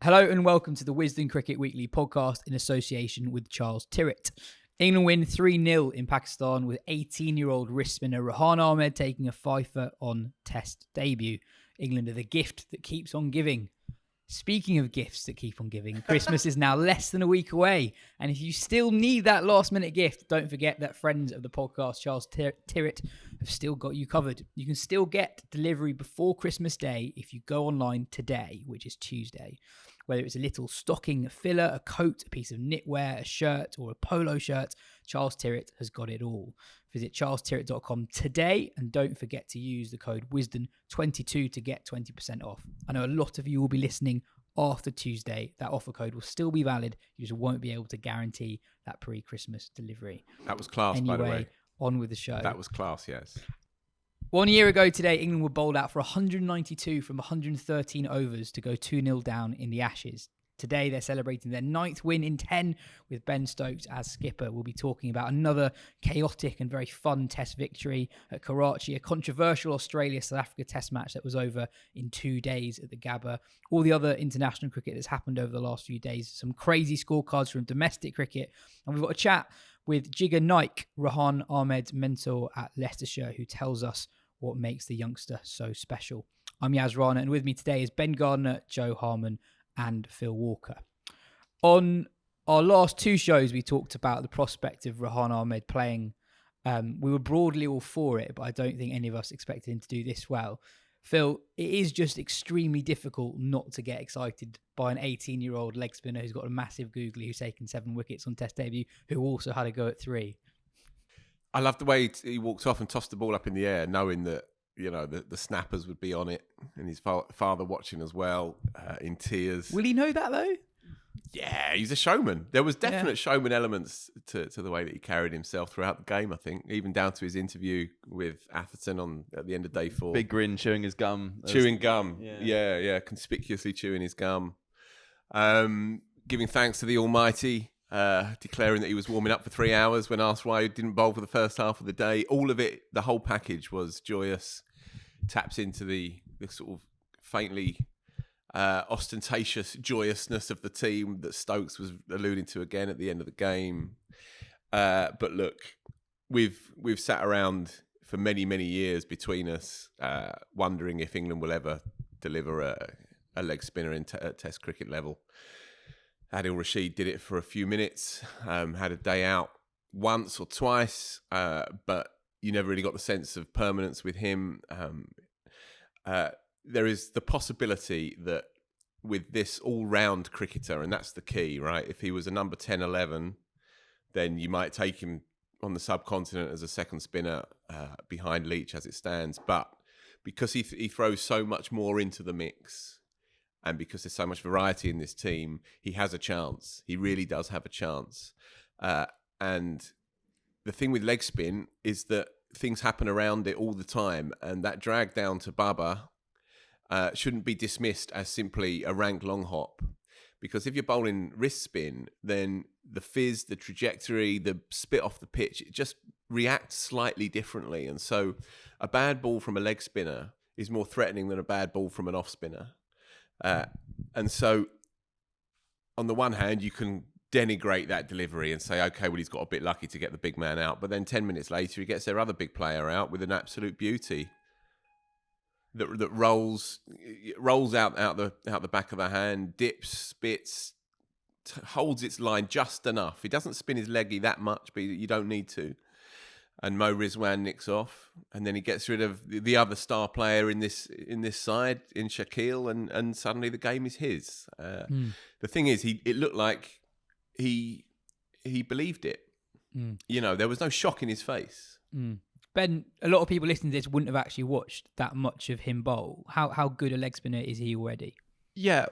Hello and welcome to the Wisden Cricket Weekly Podcast in association with Charles Tyrwhitt. England win 3-0 in Pakistan with 18-year-old wrist spinner Rehan Ahmed taking a fifer on Test debut. England are the gift that keeps on giving. Speaking of gifts that keep on giving, Christmas is now less than a week away. And if you still need that last-minute gift, don't forget that friends of the podcast, Charles Tyrwhitt, have still got you covered. You can still get delivery before Christmas Day if you go online today, which is Tuesday. Whether it's a little stocking filler, a coat, a piece of knitwear, a shirt, or a polo shirt, Charles Tyrwhitt has got it all. Visit charlestyrwhitt.com today and don't forget to use the code WISDEN22 to get 20% off. I know a lot of you will be listening after Tuesday. That offer code will still be valid. You just won't be able to guarantee that pre-Christmas delivery. That was class, by the way. On with the show. That was class, yes. 1 year ago today, England were bowled out for 192 from 113 overs to go 2-0 down in the Ashes. Today, they're celebrating their 9th win in 10 with Ben Foakes as skipper. We'll be talking about another chaotic and very fun Test victory at Karachi, a controversial Australia-South Africa Test match that was over in 2 days at the Gabba, all the other international cricket that's happened over the last few days, some crazy scorecards from domestic cricket, and we've got a chat with Jigar Naik, Rehan Ahmed's mentor at Leicestershire, who tells us what makes the youngster so special. I'm Yas Rana, and with me today is Ben Gardner, Joe Harman, and Phil Walker. On our last two shows, we talked about the prospect of Rehan Ahmed playing. We were broadly all for it, but I don't think any of us expected him to do this well. Phil, it is just extremely difficult not to get excited by an 18-year-old leg spinner who's got a massive googly, who's taken 7 wickets on Test debut, who also had a go at 3. I love the way he walked off and tossed the ball up in the air, knowing that, you know, the snappers would be on it, and his father watching as well, in tears. Will he know that, though? Yeah, he's a showman. There was definite showman elements to the way that he carried himself throughout the game, I think, even down to his interview with Atherton at the end of day 4. Big grin, chewing his gum. Chewing gum. Yeah, conspicuously chewing his gum. Giving thanks to the Almighty, declaring that he was warming up for 3 hours when asked why he didn't bowl for the first half of the day. All of it, the whole package was joyous. Taps into the sort of faintly ostentatious joyousness of the team that Stokes was alluding to again at the end of the game. But look, we've sat around for many, many years between us, wondering if England will ever deliver a leg spinner at Test cricket level. Adil Rashid did it for a few minutes, had a day out once or twice, but you never really got the sense of permanence with him. There is the possibility that with this all-round cricketer, and that's the key, right? If he was a number 10, 11, then you might take him on the subcontinent as a second spinner behind Leach as it stands. But because he throws so much more into the mix, and because there's so much variety in this team, he has a chance. He really does have a chance. And the thing with leg spin is that things happen around it all the time. And that drag down to Baba shouldn't be dismissed as simply a rank long hop. Because if you're bowling wrist spin, then the fizz, the trajectory, the spit off the pitch, it just reacts slightly differently. And so a bad ball from a leg spinner is more threatening than a bad ball from an off spinner. And so on the one hand, you can denigrate that delivery and say, okay, well, he's got a bit lucky to get the big man out. But then 10 minutes later, he gets their other big player out with an absolute beauty that rolls out the back of the hand, dips, spits, holds its line just enough. He doesn't spin his leggy that much, but you don't need to. And Mo Rizwan nicks off, and then he gets rid of the other star player in this side, in Shakil, and suddenly the game is his. The thing is, it looked like he believed it. You know, there was no shock in his face. Ben, a lot of people listening to this wouldn't have actually watched that much of him bowl. How good a leg spinner is he already? Yeah,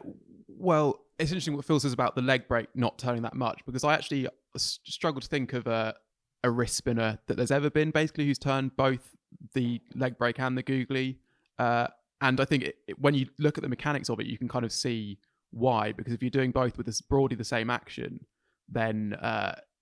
well, it's interesting what Phil says about the leg break not turning that much, because I actually struggle to think of a wrist spinner that there's ever been, basically, who's turned both the leg break and the googly. And I think when you look at the mechanics of it, you can kind of see why, because if you're doing both with this broadly the same action, then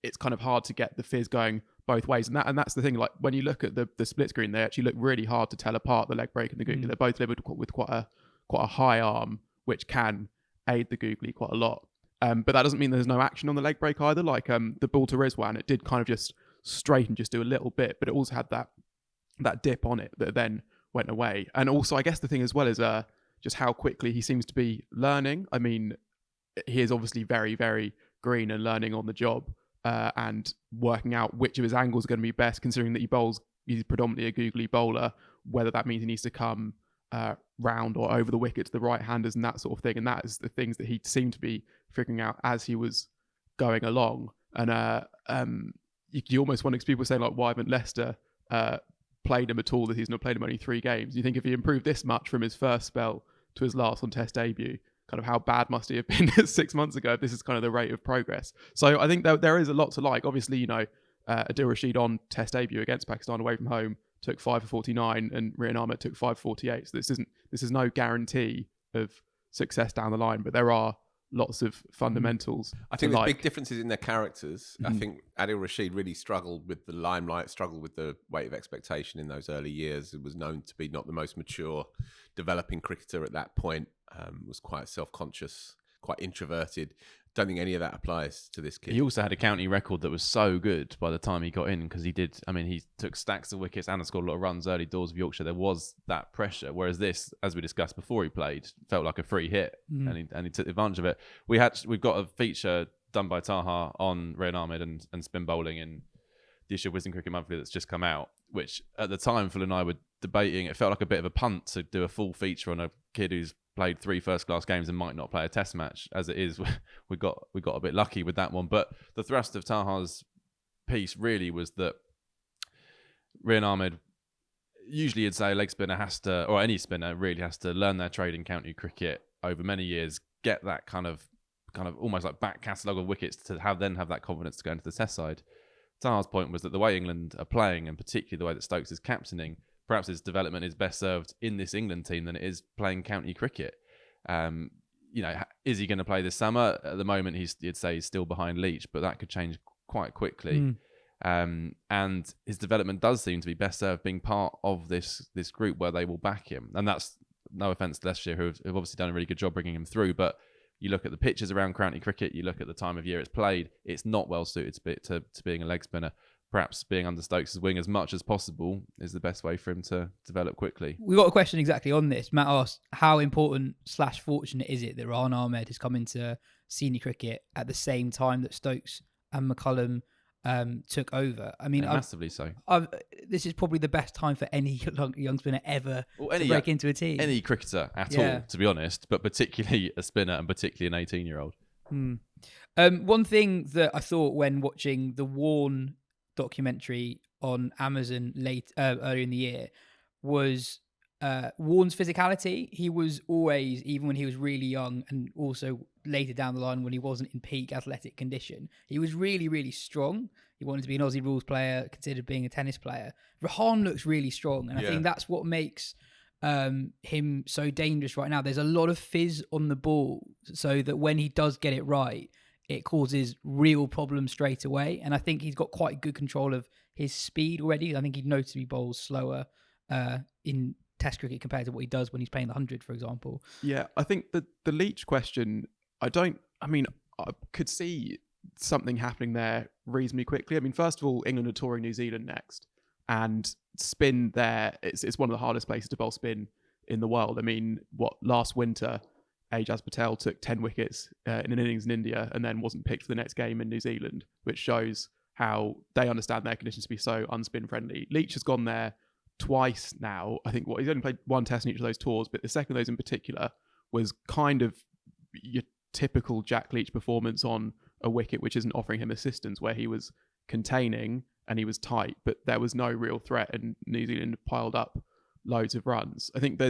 it's kind of hard to get the fizz going both ways. And that's the thing, like when you look at the split screen, they actually look really hard to tell apart, the leg break and the googly. They're both delivered with quite a high arm, which can aid the googly quite a lot. But that doesn't mean there's no action on the leg break either. Like the ball to Rizwan, it did kind of just straight and just do a little bit, but it also had that dip on it that then went away. And also, I guess the thing as well is just how quickly he seems to be learning. I mean, he is obviously very, very green and learning on the job and working out which of his angles are going to be best, considering that he's predominantly a googly bowler, whether that means he needs to come round or over the wicket to the right-handers and that sort of thing. And that is the things that he seemed to be figuring out as he was going along. And you almost want to, people saying like, why haven't Leicester played him at all this season, or played him only 3 games? You think if he improved this much from his first spell to his last on Test debut, kind of how bad must he have been 6 months ago if this is kind of the rate of progress? So I think there is a lot to like. Obviously, Adil Rashid on Test debut against Pakistan away from home took 5 for 49 and Rehan Ahmed took 5 for 48. So this is no guarantee of success down the line, but there are lots of fundamentals. I think there's big differences in their characters. I think Adil Rashid really struggled with the limelight, struggled with the weight of expectation in those early years. It was known to be not the most mature developing cricketer at that point, was quite self-conscious, quite introverted. Don't think any of that applies to this kid. He also had a county record that was so good by the time he got in, because he took stacks of wickets and scored a lot of runs early doors of Yorkshire. There was that pressure, whereas this, as we discussed before he played, felt like a free hit, and he took advantage of it. We've got a feature done by Taha on Rehan Ahmed and spin bowling in the issue of Wisden Cricket Monthly that's just come out, which at the time Phil and I were debating. It felt like a bit of a punt to do a full feature on a kid who's played 3 first-class games and might not play a test match. As it is, we got a bit lucky with that one. But the thrust of Taha's piece really was that Rehan Ahmed, usually you'd say a leg spinner has to, or any spinner really has to learn their trade in county cricket over many years, get that kind of almost like back catalogue of wickets to have that confidence to go into the test side. Taha's point was that the way England are playing, and particularly the way that Stokes is captaining, perhaps his development is best served in this England team than it is playing county cricket. Is he going to play this summer? At the moment, you'd say he's still behind Leach, but that could change quite quickly. And his development does seem to be best served being part of this group where they will back him. And that's no offence to Leicestershire, who have obviously done a really good job bringing him through. But you look at the pitches around county cricket, you look at the time of year it's played, it's not well suited to being a leg spinner. Perhaps being under Stokes' wing as much as possible is the best way for him to develop quickly. We got a question exactly on this. Matt asked, how important / fortunate is it that Rehan Ahmed has come into senior cricket at the same time that Stokes and McCullum took over? I mean, massively so. This is probably the best time for any young spinner ever to break into a team. Any cricketer at all, to be honest, but particularly a spinner and particularly an 18-year-old. One thing that I thought when watching the Warne documentary on Amazon earlier in the year was Warne's physicality. He was always, even when he was really young and also later down the line when he wasn't in peak athletic condition, he was really, really strong. He wanted to be an Aussie rules player, considered being a tennis player. Rehan looks really strong, and I think that's what makes him so dangerous right now. There's a lot of fizz on the ball, so that when he does get it right, it causes real problems straight away. And I think he's got quite good control of his speed already. I think he noticeably bowls slower in Test cricket compared to what he does when he's playing the 100, for example. Yeah, I think the Leach question, I could see something happening there reasonably quickly. I mean, first of all, England are touring New Zealand next, and spin there, it's one of the hardest places to bowl spin in the world. I mean, last winter, Ajaz Patel took 10 wickets in an innings in India and then wasn't picked for the next game in New Zealand, which shows how they understand their conditions to be so unspin friendly. Leach has gone there twice now. I think he's only played 1 test in each of those tours, but the second of those in particular was kind of your typical Jack Leach performance on a wicket which isn't offering him assistance, where he was containing and he was tight, but there was no real threat, and New Zealand piled up loads of runs. I think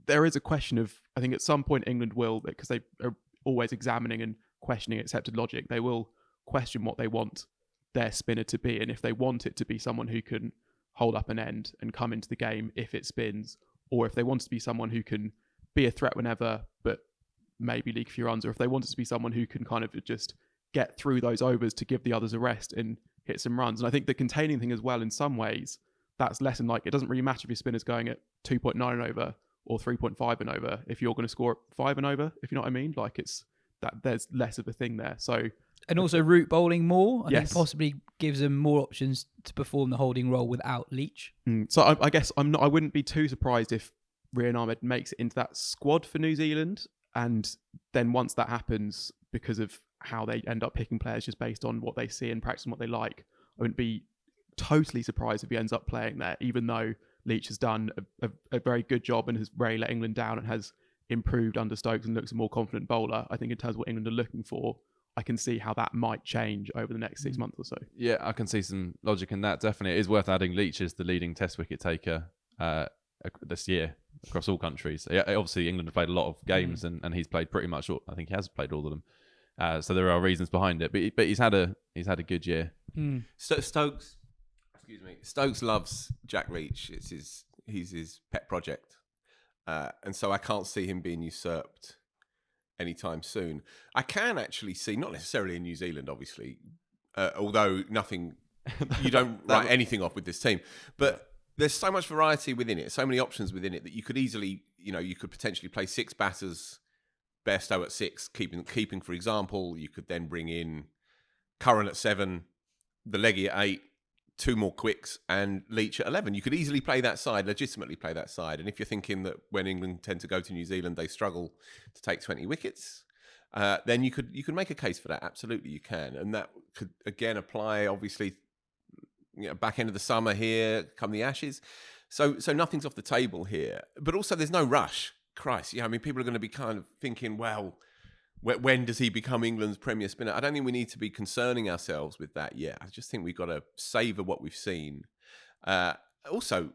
there is a question of, I think at some point England will, because they are always examining and questioning accepted logic, they will question what they want their spinner to be, and if they want it to be someone who can hold up an end and come into the game if it spins, or if they want it to be someone who can be a threat whenever but maybe leak a few runs, or if they want it to be someone who can kind of just get through those overs to give the others a rest and hit some runs. And I think the containing thing as well, in some ways, that's less than, like, it doesn't really matter if your spinner's going at 2.9 over or 3.5 and over if you're going to score 5 and over, if you know what I mean. Like it's that there's less of a thing there. So and also route bowling more. I think Yes. possibly gives them more options to perform the holding role without Leach. So I guess I wouldn't be too surprised if Rehan Ahmed makes it into that squad for New Zealand, and then once that happens, because of how they end up picking players just based on what they see in practice and what they like, I wouldn't be totally surprised if he ends up playing there, even though Leach has done a very good job and has really let England down and has improved under Stokes and looks a more confident bowler. I think in terms of what England are looking for, I can see how that might change over the next 6 months or so. Yeah, I can see some logic in that. Definitely. It is worth adding Leach as the leading test wicket taker this year across all countries. Yeah, obviously, England have played a lot of games and he's played pretty much all, I think he has played all of them. So there are reasons behind it. But he's had a good year. Stokes, excuse me. Stokes loves Jack Leach. He's his pet project, and so I can't see him being usurped anytime soon. I can actually see, not necessarily in New Zealand, obviously, although you don't write anything off with this team, but there's so much variety within it, so many options within it that you could easily, you could potentially play 6 batters, Bairstow at 6, keeping for example. You could then bring in Curran at 7, the leggy at 8, 2 more quicks, and Leach at 11. You could easily play that side, legitimately play that side. And if you're thinking that when England tend to go to New Zealand, they struggle to take 20 wickets, then you could make a case for that. Absolutely, you can. And that could, again, apply, obviously, back end of the summer here, come the Ashes. So nothing's off the table here. But also, there's no rush. Christ, people are going to be kind of thinking, well, when does he become England's premier spinner? I don't think we need to be concerning ourselves with that yet. I just think we've got to savour what we've seen. Also,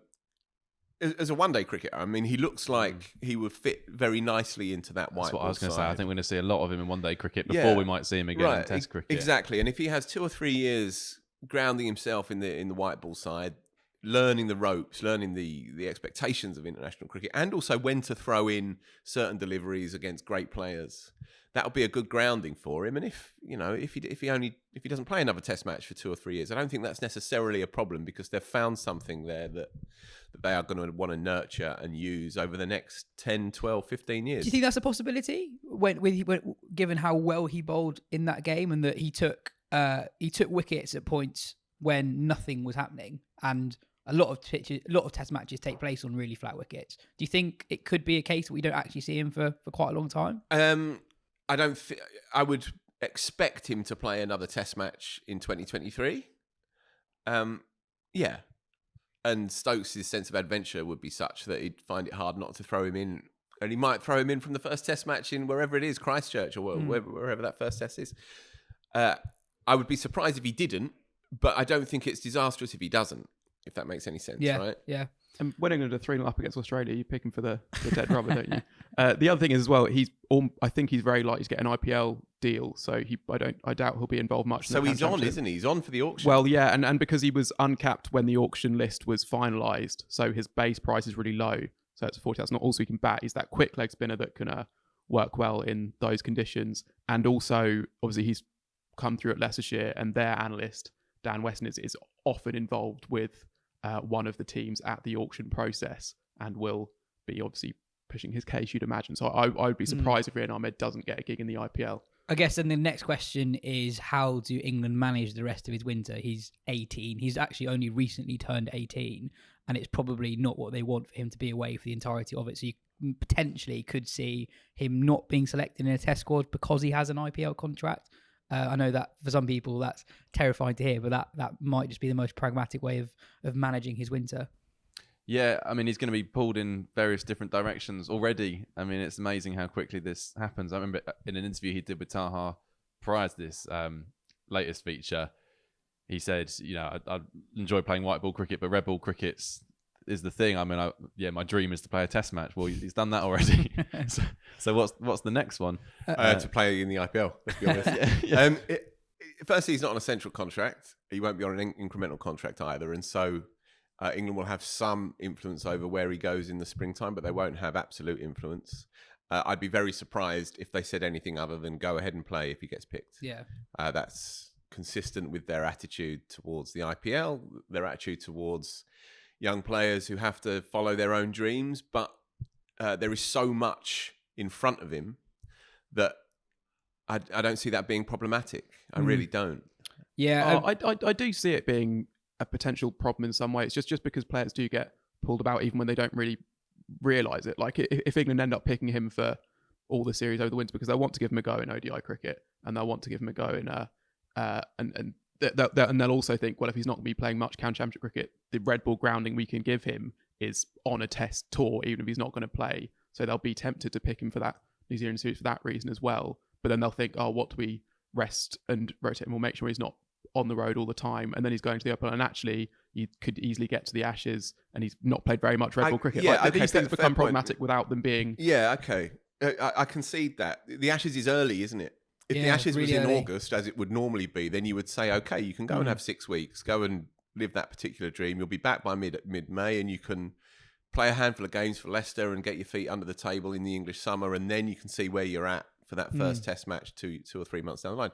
as a one-day cricketer, he looks like he would fit very nicely into that white That's what ball I was going to say. side. I think we're going to see a lot of him in one-day cricket before we might see him again in Test cricket. Exactly. And if he has 2 or 3 years grounding himself in the white ball side, learning the ropes, learning the expectations of international cricket, and also when to throw in certain deliveries against great players, that'll be a good grounding for him. And if he doesn't play another Test match for 2 or 3 years, I don't think that's necessarily a problem, because they've found something there that they are going to want to nurture and use over the next 10, 12, 15 years. Do you think that's a possibility? Given how well he bowled in that game, and that he took wickets at points when nothing was happening, and a lot of Test matches take place on really flat wickets. Do you think it could be a case that we don't actually see him for quite a long time? I don't. I would expect him to play another Test match in 2023. Yeah, and Stokes' sense of adventure would be such that he'd find it hard not to throw him in, and he might throw him in from the first Test match in wherever it is, Christchurch or wherever that first Test is. I would be surprised if he didn't, but I don't think it's disastrous if he doesn't. If that makes any sense, right? Yeah. And when England are 3-0 up against Australia, you pick him for the dead rubber, don't you? The other thing is as well, I think he's very likely to get an IPL deal, so I doubt he'll be involved much. So he's on, isn't he? He's on for the auction. Well, yeah, and because he was uncapped when the auction list was finalised, so his base price is really low. So it's 40,000. Also, he can bat. He's that quick leg spinner that can work well in those conditions. And also, obviously, he's come through at Leicestershire, and their analyst Dan Weston is often involved with one of the teams at the auction process, and will be obviously pushing his case, you'd imagine. So I would be surprised if Rehan Ahmed doesn't get a gig in the IPL. I guess then the next question is, how do England manage the rest of his winter? He's 18. He's actually only recently turned 18, and it's probably not what they want for him to be away for the entirety of it. So you potentially could see him not being selected in a Test squad because he has an IPL contract. I know that for some people that's terrifying to hear, but that might just be the most pragmatic way of managing his winter. Yeah, he's going to be pulled in various different directions already. It's amazing how quickly this happens. I remember in an interview he did with Taha prior to this latest feature, he said, I enjoy playing white ball cricket, but red ball cricket's is the thing. My dream is to play a Test match. Well, he's done that already. so what's the next one? To play in the IPL, let's be honest. Firstly, he's not on a central contract. He won't be on an incremental contract either. And so England will have some influence over where he goes in the springtime, but they won't have absolute influence. I'd be very surprised if they said anything other than go ahead and play if he gets picked. Yeah. That's consistent with their attitude towards the IPL, their attitude towards young players who have to follow their own dreams. But there is so much in front of him that I don't see that being problematic. I really don't. Yeah, I do see it being a potential problem in some ways, just because players do get pulled about even when they don't really realise it. Like if England end up picking him for all the series over the winter because they'll want to give him a go in ODI cricket and they'll want to give him a go in and they'll also think, well, if he's not going to be playing much county championship cricket, the red ball grounding we can give him is on a test tour, even if he's not going to play. So they'll be tempted to pick him for that New Zealand series for that reason as well. But then they'll think, oh, what do we rest and rotate him? We'll make sure he's not on the road all the time. And then he's going to the Open. And actually, you could easily get to the Ashes and he's not played very much red ball cricket. Yeah, like, okay, these things fair become point. problematic without them being... Yeah, okay. I concede that. The Ashes is early, isn't it? If the Yeah, Ashes really was in early. August, as it would normally be, then you would say, okay, you can go and have 6 weeks, go and live that particular dream. You'll be back by mid-May and you can play a handful of games for Leicester and get your feet under the table in the English summer, and then you can see where you're at for that first test match 2 or 3 months down the line.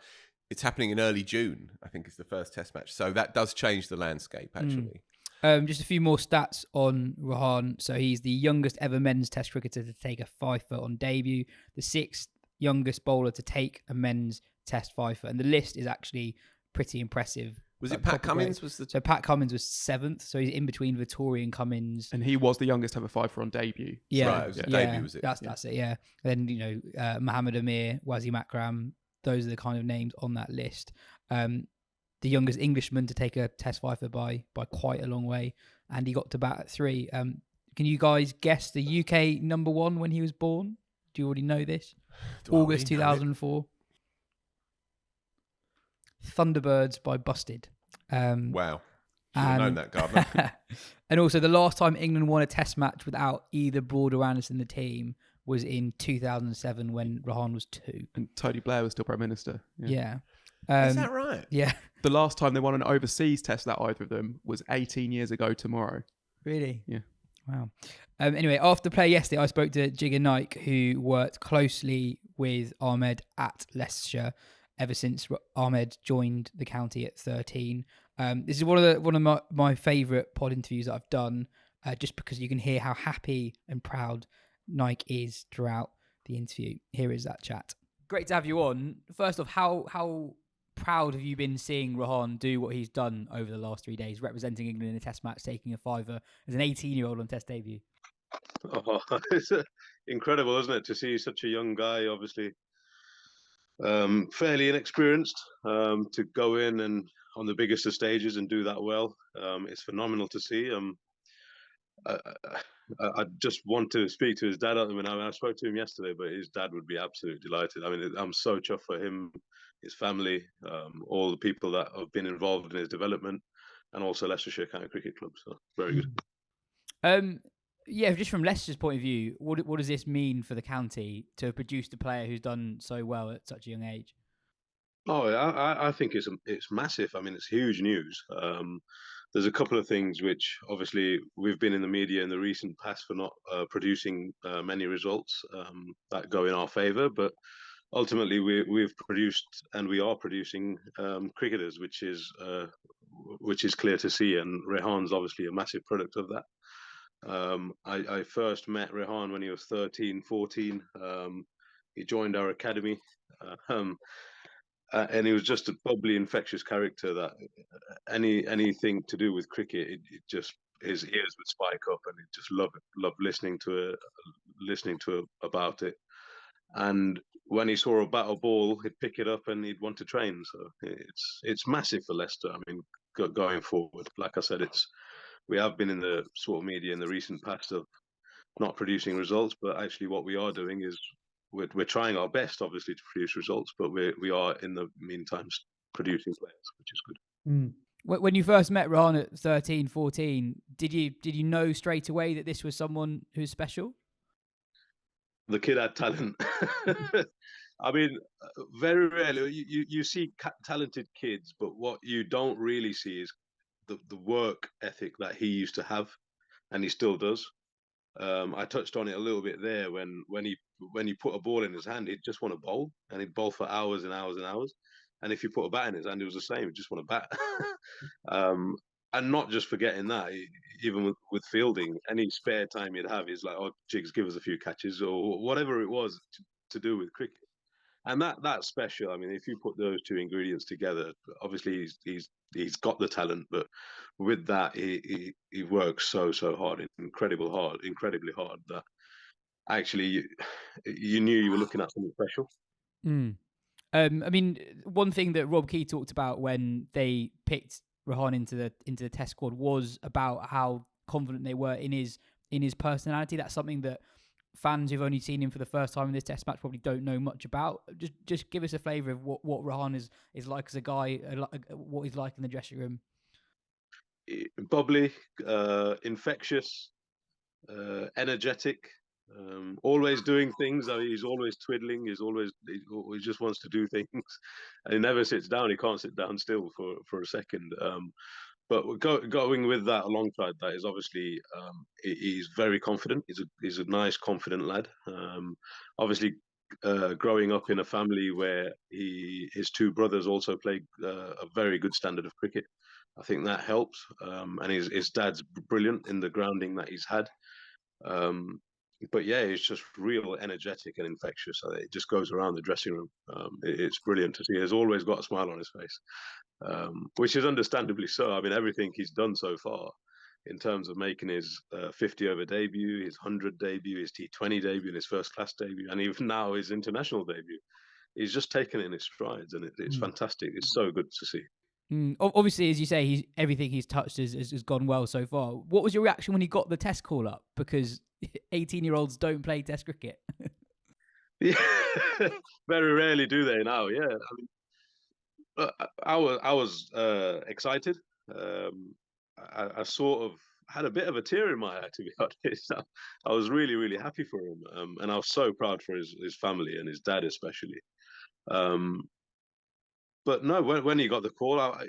It's happening in early June, I think, is the first test match. So that does change the landscape, actually. Just a few more stats on Rehan. So he's the youngest ever men's test cricketer to take a 5-foot on debut, the 6th youngest bowler to take a men's test 5-foot. And the list is actually pretty impressive. Was Like, it Pat proper Cummins? great. So Pat Cummins was 7th. So he's in between Vittori and Cummins. And he was the youngest to have a 5-for on debut. Yeah, Right, it was his debut, was it? That's it. Yeah. And then Mohammed Amir, Wasim Akram. Those are the kind of names on that list. The youngest Englishman to take a Test 5-foot by quite a long way, and he got to bat at 3. Can you guys guess the UK number 1 when he was born? Do you already know this? August 2004. Thunderbirds by Busted. Wow. Should have known that, Gardner. And also, the last time England won a Test match without either Broad or Anderson in the team was in 2007 when Rehan was 2. And Tony Blair was still Prime Minister. Yeah. Is that right? Yeah. The last time they won an overseas test that either of them was 18 years ago tomorrow. Really? Yeah. Wow. Anyway, after the play yesterday, I spoke to Jigar Naik, who worked closely with Ahmed at Leicestershire ever since Ahmed joined the county at 13. This is one of my favourite pod interviews that I've done, just because you can hear how happy and proud Naik is throughout the interview. Here is that chat. Great to have you on. First off, how proud have you been seeing Rehan do what he's done over the last 3 days, representing England in a test match, taking a 5-er as an 18-year-old on test debut? Oh, it's incredible, isn't it, to see such a young guy, obviously fairly inexperienced, to go in and on the biggest of stages and do that well. It's phenomenal to see. I just want to speak to his dad. I spoke to him yesterday, but his dad would be absolutely delighted. I mean, I'm so chuffed for him, his family, all the people that have been involved in his development, and also Leicestershire County Cricket Club. So very good. Yeah, just from Leicester's point of view, what does this mean for the county to have produced a player who's done so well at such a young age? Oh, I think it's massive. I mean, it's huge news. There's a couple of things which obviously we've been in the media in the recent past for not producing many results that go in our favour, but ultimately we've produced and we are producing cricketers, which is clear to see, and Rehan's obviously a massive product of that. I first met Rehan when he was 13, 14. He joined our academy. And he was just a bubbly, infectious character that anything to do with cricket, it just his ears would spike up, and he just loved listening to about it. And when he saw a battle ball, he'd pick it up and he'd want to train. So it's massive for Leicester. I mean, going forward, like I said, we have been in the sort of media in the recent past of not producing results, but actually what we are doing is we're trying our best, obviously, to produce results, but we are in the meantime producing players, which is good. When you first met Rehan at 13, 14, did you know straight away that this was someone who's special? The kid had talent. I mean, very rarely you see talented kids, but what you don't really see is the work ethic that he used to have, and he still does. I touched on it a little bit there when he put a ball in his hand, he'd just want to bowl, and he'd bowl for hours and hours and hours. And if you put a bat in his hand, it was the same. He'd just want to bat. and not just forgetting that, even with fielding, any spare time he'd have, he's like, "Oh, Jigs, give us a few catches," or whatever it was to do with cricket. And that's special. I mean, if you put those two ingredients together, obviously he's got the talent, but with that, he works so hard, incredibly hard, that actually you knew you were looking at something special. I mean, one thing that Rob Key talked about when they picked Rehan into the Test squad was about how confident they were in his personality. That's something that fans who've only seen him for the first time in this Test match probably don't know much about. Just give us a flavour of what Rehan is like as a guy, what he's like in the dressing room. Bubbly, infectious, energetic. Always doing things. I mean, he's always twiddling. He just wants to do things, and he never sits down. He can't sit down still for a second. But going with that, alongside that, is obviously he's very confident. He's a nice, confident lad. Obviously, growing up in a family where his two brothers also played a very good standard of cricket, I think that helps. And his dad's brilliant in the grounding that he's had. But yeah, it's just real energetic and infectious. It just goes around the dressing room. It's brilliant to see. He's always got a smile on his face, which is understandably so. I mean, everything he's done so far in terms of making his 50-over debut, his 100 debut, his T20 debut, and his first-class debut, and even now his international debut, he's just taken it in his strides, and it's fantastic. It's so good to see. Obviously, as you say, everything he's touched has gone well so far. What was your reaction when he got the Test call up? Because 18-year-olds don't play Test cricket. Yeah, very rarely do they now. Yeah, I mean, I was excited. I sort of had a bit of a tear in my eye, to be honest. I was really happy for him, and I was so proud for his family and his dad especially. But no, when he got the call, I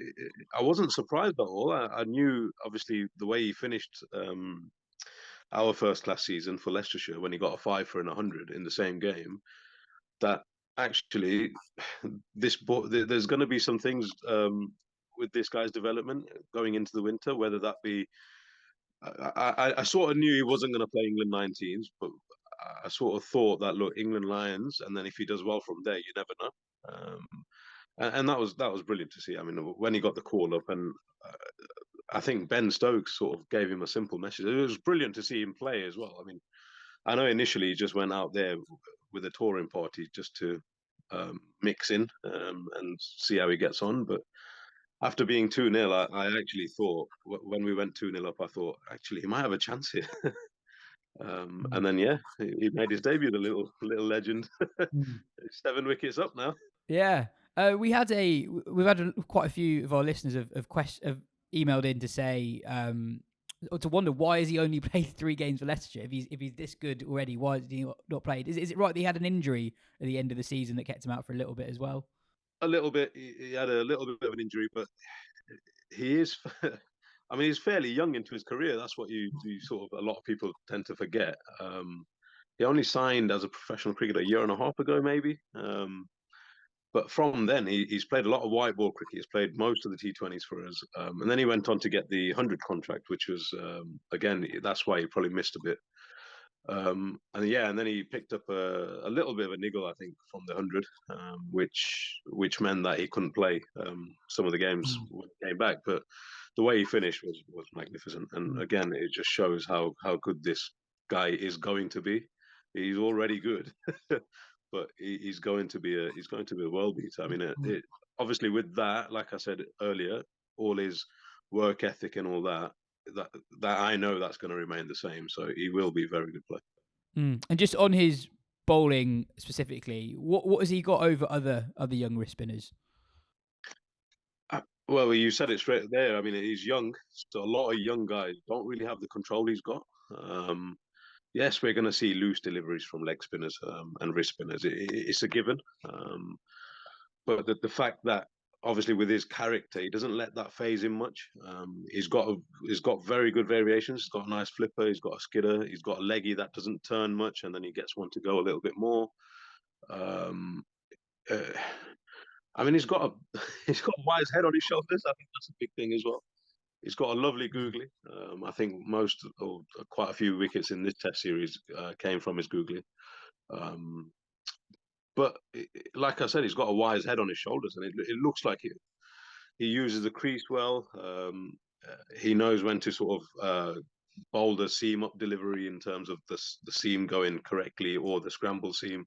wasn't surprised at all. I knew, obviously, the way he finished our first-class season for Leicestershire, when he got a 5 for 100 in the same game, that actually there's going to be some things with this guy's development going into the winter, whether that be I sort of knew he wasn't going to play England 19s, but I sort of thought that, look, England Lions, and then if he does well from there, you never know. And that was brilliant to see. I mean, when he got the call up, and I think Ben Stokes sort of gave him a simple message. It was brilliant to see him play as well. I mean, I know initially he just went out there with a touring party just to mix in and see how he gets on. But after being 2-0, I actually thought, when we went 2-0 up, I thought, actually, he might have a chance here. And then, yeah, he made his debut, the little legend. 7 wickets up now. Yeah. We've had quite a few of our listeners have emailed in to say, or to wonder, why has he only played 3 games for Leicestershire? If he's this good already, why has he not played? Is it right that he had an injury at the end of the season that kept him out for a little bit as well? A little bit. He had a little bit of an injury, but he is. I mean, he's fairly young into his career. That's what you sort of, a lot of people tend to forget. He only signed as a professional cricketer a year and a half ago, maybe. But from then, he's played a lot of white ball cricket. He's played most of the T20s for us. And then he went on to get the 100 contract, which was, again, that's why he probably missed a bit. And then he picked up a little bit of a niggle, I think, from the 100, which meant that he couldn't play some of the games when he came back. But the way he finished was magnificent. And again, it just shows how good this guy is going to be. He's already good. But he's going to be a world beater. I mean, obviously with that, like I said earlier, all his work ethic and all that I know that's going to remain the same. So he will be a very good player. And just on his bowling specifically, what has he got over other young wrist spinners? Well, you said it straight there. I mean, he's young, so a lot of young guys don't really have the control he's got. Yes, we're going to see loose deliveries from leg spinners and wrist spinners. It's a given. But the fact that, obviously, with his character, he doesn't let that phase him much. He's got very good variations. He's got a nice flipper. He's got a skidder. He's got a leggy that doesn't turn much, and then he gets one to go a little bit more. I mean, he's got a wise head on his shoulders. I think that's a big thing as well. He's got a lovely googly. I think most or quite a few wickets in this Test series came from his googly. But like I said, he's got a wise head on his shoulders, and it looks like he uses the crease well. He knows when to sort of bowl the seam up delivery in terms of the seam going correctly or the scramble seam.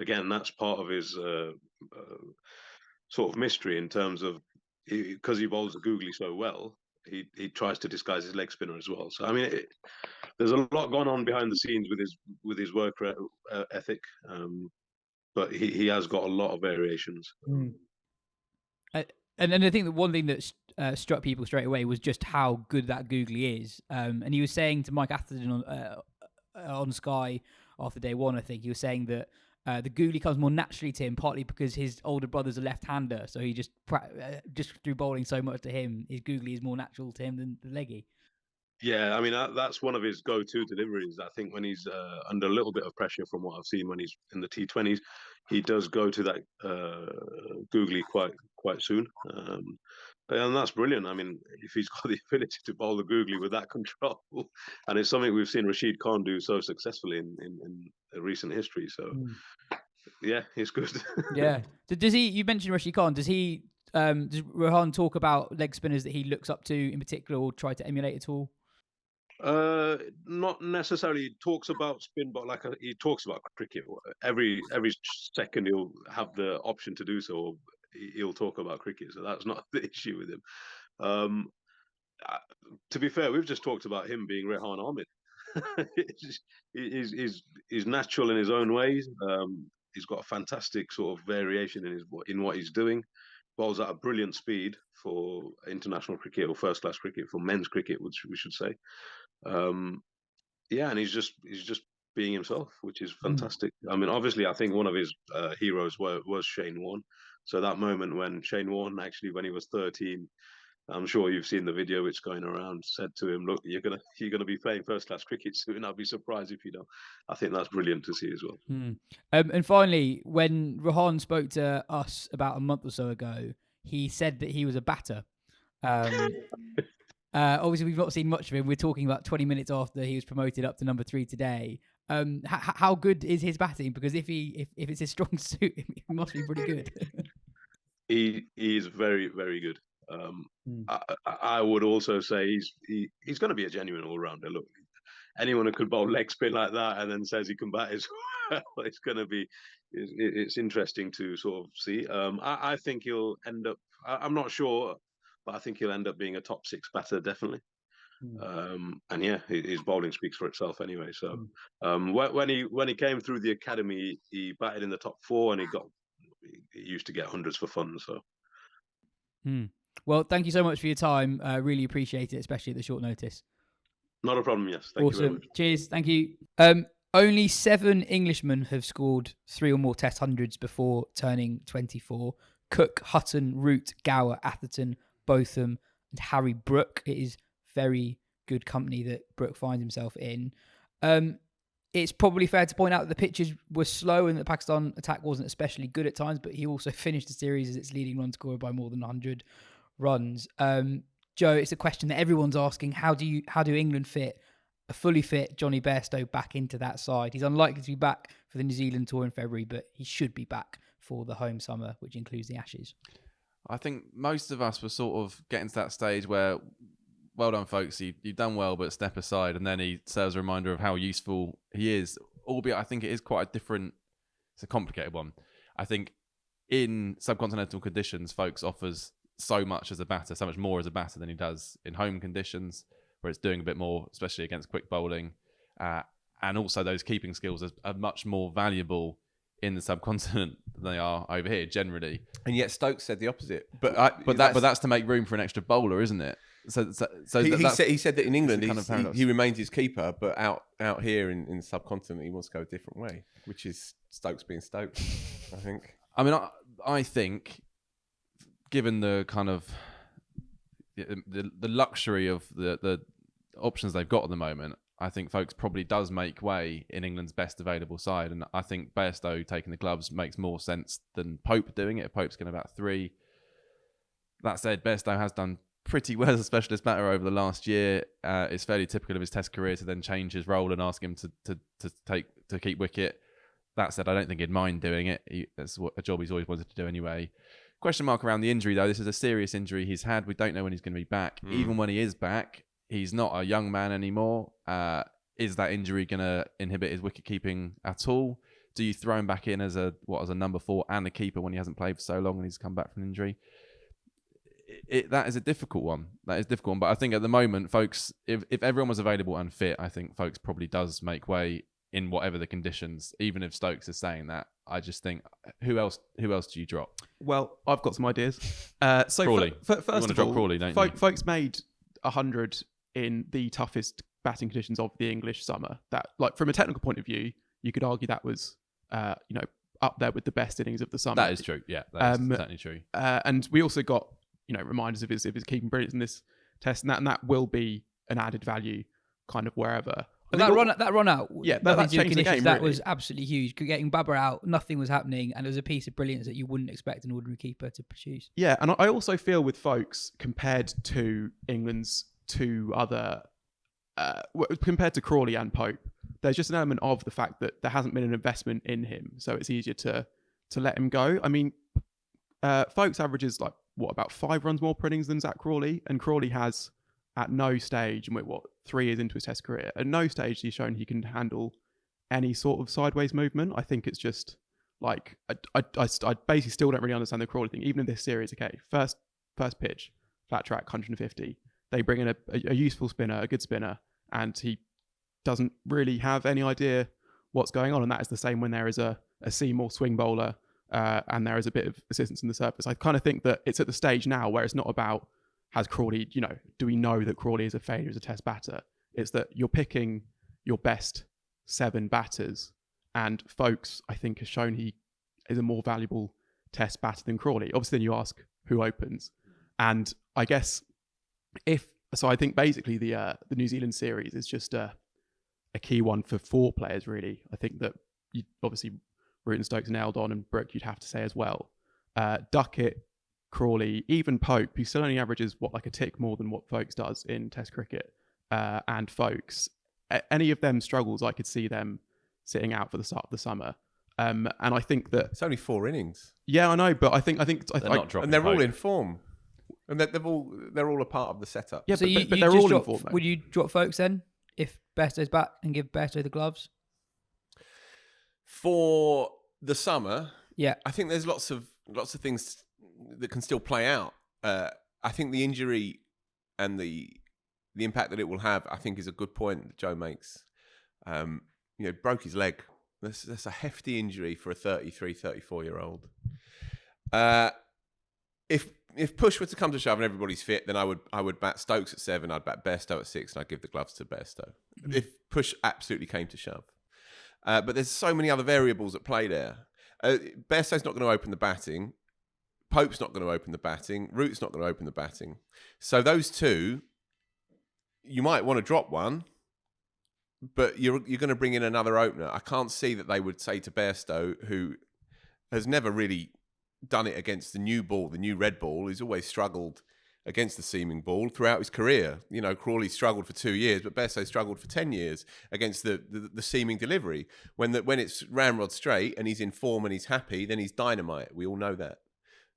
Again, that's part of his sort of mystery in terms of because he bowls the googly so well. He tries to disguise his leg spinner as well. So I mean, there's a lot going on behind the scenes with his work ethic, but he has got a lot of variations. And I think that one thing that struck people straight away was just how good that googly is. And he was saying to Mike Atherton on Sky after day one, I think he was saying that the googly comes more naturally to him, partly because his older brother's a left-hander, so he just through bowling so much to him, his googly is more natural to him than the leggy. Yeah, I mean that's one of his go-to deliveries. I think when he's under a little bit of pressure from what I've seen when he's in the T20s, he does go to that googly quite soon, and that's brilliant. I mean, if he's got the ability to bowl the googly with that control, and it's something we've seen Rashid Khan do so successfully in recent history. So yeah, it's good. Yeah. So does he? You mentioned Rashid Khan. Does he? Does Rehan talk about leg spinners that he looks up to in particular, or try to emulate at all? Not necessarily. He talks about spin, but he talks about cricket. Every second he'll have the option to do so. Or he'll talk about cricket, so that's not the issue with him. To be fair, we've just talked about him being Rehan Ahmed. He's natural in his own ways. He's got a fantastic sort of variation in what he's doing. Bowls at a brilliant speed for international cricket or first class cricket, for men's cricket, which we should say. Yeah, and he's just being himself, which is fantastic. I mean, obviously, I think one of his heroes was Shane Warne. So that moment when Shane Warne, actually, when he was 13, I'm sure you've seen the video which going around, said to him, "Look, you're gonna be playing first class cricket soon. I'll be surprised if you don't." I think that's brilliant to see as well. And finally, when Rehan spoke to us about a month or so ago, he said that he was a batter. Obviously, we've not seen much of him. We're talking about 20 minutes after he was promoted up to number 3 today. How good is his batting? Because if it's his strong suit, it must be pretty good. He is very, very good. I would also say he's going to be a genuine all-rounder. Look, anyone who could bowl leg spin like that and then says he can bat as well, it's going to be it's interesting to sort of see. I think he'll end up. I'm not sure, but I think he'll end up being a top 6 batter definitely. And yeah, his bowling speaks for itself anyway. So when he came through the academy, he batted in the top 4 and he used to get hundreds for fun. So. Well, thank you so much for your time. Really appreciate it, especially at the short notice. Not a problem, yes. Thank you very much. Cheers. Thank you. Only 7 Englishmen have scored 3 or more Test hundreds before turning 24. Cook, Hutton, Root, Gower, Atherton, Botham, and Harry Brook. It is very good company that Brook finds himself in. It's probably fair to point out that the pitches were slow and the Pakistan attack wasn't especially good at times, but he also finished the series as its leading run scorer by more than 100 runs. Joe, it's a question that everyone's asking. How do England fit a fully fit Jonny Bairstow back into that side? He's unlikely to be back for the New Zealand tour in February, but he should be back for the home summer, which includes the Ashes. I think most of us were sort of getting to that stage where, well done, folks, you've done well, but step aside. And then he serves a reminder of how useful he is, albeit I think it is quite it's a complicated one. I think in subcontinental conditions, Foakes offers so much as a batter, so much more as a batter than he does in home conditions, where it's doing a bit more, especially against quick bowling. And also those keeping skills are much more valuable in the subcontinent than they are over here generally. And yet Stokes said the opposite. But that's to make room for an extra bowler, isn't it? So he said that in England he remains his keeper, but out here in the subcontinent he wants to go a different way, which is Stokes being Stokes, I think. I mean, I think, given the kind of the luxury of the options they've got at the moment, I think Foakes probably does make way in England's best available side, and I think Bairstow taking the gloves makes more sense than Pope doing it. Pope's going to bat 3. That said, Bairstow has done pretty well as a specialist batter over the last year. It's fairly typical of his Test career to then change his role and ask him to keep wicket. That said, I don't think he'd mind doing it. That's a job he's always wanted to do anyway. Question mark around the injury, though. This is a serious injury he's had. We don't know when he's going to be back. Even when he is back, he's not a young man anymore. Is that injury going to inhibit his wicket keeping at all? Do you throw him back in as a number 4 and a keeper when he hasn't played for so long and he's come back from an injury? That is a difficult one. But I think at the moment, Foakes, if everyone was available and fit, I think Foakes probably does make way in whatever the conditions. Even if Stokes is saying that, I just think who else do you drop? Well, I've got some ideas. So Crawley. first you want to of drop all, Crawley, don't you? Foakes made 100 in the toughest batting conditions of the English summer. That, like, from a technical point of view, you could argue that was, up there with the best innings of the summer. That is true. Yeah, that is certainly true. And we also got, reminders of his keeping brilliance in this test, and that will be an added value, kind of wherever. But that run out, yeah, that changed the game. That really was absolutely huge. Getting Gabba out, nothing was happening, and it was a piece of brilliance that you wouldn't expect an ordinary keeper to produce. Yeah, and I also feel with Foakes, compared to England's two other, compared to Crawley and Pope, there's just an element of the fact that there hasn't been an investment in him, so it's easier to let him go. I mean, Foakes averages about 5 runs more per innings than Zach Crawley, and Crawley has at no stage, and 3 years into his Test career, at no stage he's shown he can handle any sort of sideways movement. I think it's just I basically still don't really understand the Crawley thing. Even in this series, okay, first pitch, flat track, 150. They bring in a useful spinner, a good spinner, and he doesn't really have any idea what's going on. And that is the same when there is a Seymour swing bowler and there is a bit of assistance in the surface. I kind of think that it's at the stage now where it's not about has Crawley, do we know that Crawley is a failure as a Test batter? It's that you're picking your best 7 batters, and Foakes, I think, has shown he is a more valuable Test batter than Crawley. Obviously, then you ask who opens, and I guess I think basically the New Zealand series is just a key one for 4 players, really. I think that you obviously Root and Stokes nailed on, and Brook you'd have to say as well. Duckett, Crawley, even Pope, who still only averages a tick more than what Foakes does in Test cricket, and Foakes, any of them struggles, I could see them sitting out for the start of the summer. And I think that it's only 4 innings. Yeah, I know, but I think they're not dropping, and they're Pope. all in form, and they're all a part of the setup. Yeah, so but they're all in form. Would you drop Foakes then if Bairstow's back and give Bairstow the gloves for the summer? Yeah, I think there's lots of things that can still play out. I think the injury and the impact that it will have, I think, is a good point that Joe makes. Broke his leg. That's a hefty injury for a 33, 34-year-old. If push were to come to shove and everybody's fit, then I would bat Stokes at 7, I'd bat Bairstow at 6, and I'd give the gloves to Bairstow. If push absolutely came to shove. But there's so many other variables at play there. Bairstow's not going to open the batting. Pope's not going to open the batting. Root's not going to open the batting. So those two, you might want to drop one, but you're going to bring in another opener. I can't see that they would say to Bairstow, who has never really done it against the new ball, the new red ball. He's always struggled against the seaming ball throughout his career. Crawley struggled for 2 years, but Bairstow struggled for 10 years against the seaming delivery. When it's ramrod straight and he's in form and he's happy, then he's dynamite. We all know that.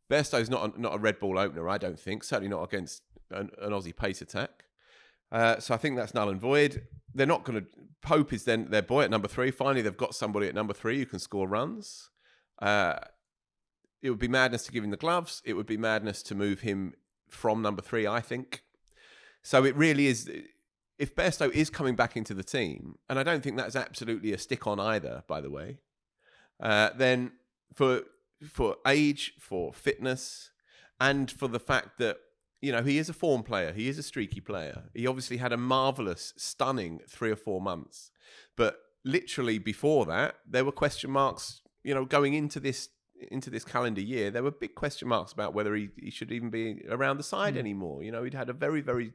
Bairstow's not a red ball opener, I don't think. Certainly not against an Aussie pace attack. So I think that's null and void. They're not going to... Pope is then their boy at number 3. Finally, they've got somebody at number 3 who can score runs. It would be madness to give him the gloves. It would be madness to move him from number 3, I think. So it really is... If Bairstow is coming back into the team, and I don't think that's absolutely a stick on either, by the way, then for age, for fitness, and for the fact that, he is a form player. He is a streaky player. He obviously had a marvellous, stunning 3 or 4 months. But literally before that, there were question marks, going into this calendar year, there were big question marks about whether he should even be around the side anymore. He'd had a very, very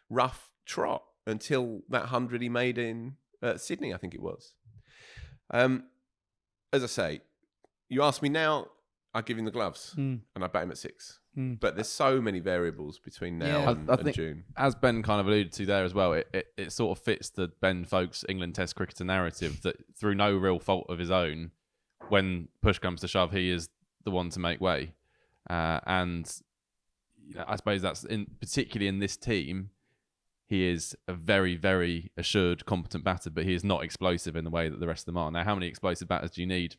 rough trot until that 100 he made in Sydney, I think it was. As I say, you ask me now, I'd give him the gloves and I'd bat him at 6. But there's so many variables between now Yeah. and, I and think, June. as Ben kind of alluded to there as well, it sort of fits the Ben Foakes England Test cricketer narrative that through no real fault of his own, when push comes to shove, he is the one to make way. And I suppose that's particularly in this team, he is a very, very assured, competent batter, but he is not explosive in the way that the rest of them are. Now, how many explosive batters do you need?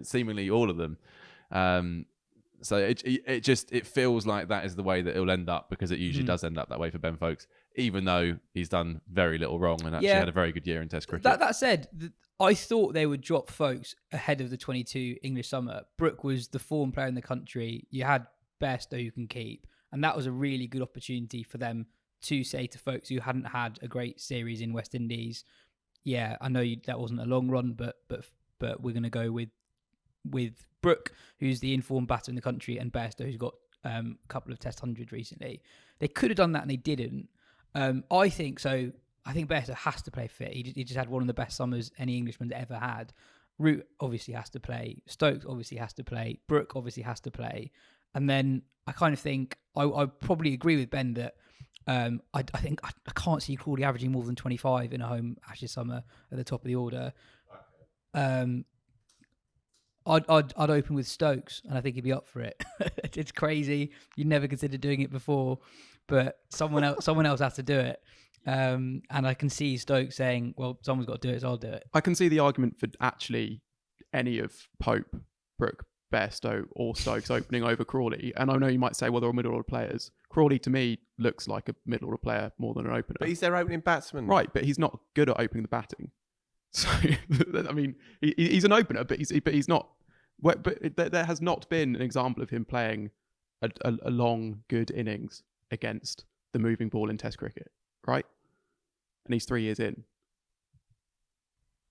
Seemingly all of them. So it feels like that is the way that it'll end up, because it usually does end up that way for Ben Foakes, even though he's done very little wrong and actually had a very good year in Test cricket. That said, I thought they would drop Foakes ahead of the 22 English summer. Brook was the form player in the country. You had Bairstow you can keep, and that was a really good opportunity for them to say to Foakes, who hadn't had a great series in West Indies, yeah, I know that wasn't a long run, but we're going to go with Brook, who's the informed batter in the country, and Bairstow, who's got a couple of Test 100s recently. They could have done that and they didn't. I think so. I think Bairstow has to play fit. He just had one of the best summers any Englishman's ever had. Root obviously has to play. Stokes obviously has to play. Brook obviously has to play. And then I kind of think I probably agree with Ben that I think I can't see Crawley averaging more than 25 in a home Ashes summer at the top of the order. I'd open with Stokes, and I think he'd be up for it. It's crazy. You never considered doing it before, but someone else has to do it. And I can see Stokes saying, "Well, someone's got to do it, so I'll do it." I can see the argument for actually any of Pope, Brook, Bairstow or Stokes opening over Crawley. And I know you might say, well, they're all middle order players. Crawley, to me, looks like a middle order player more than an opener. But he's their opening batsman. Right, but he's not good at opening the batting. So, I mean, he's an opener, but he's not. But there has not been an example of him playing a long, good innings against the moving ball in Test cricket, right? And he's 3 years in.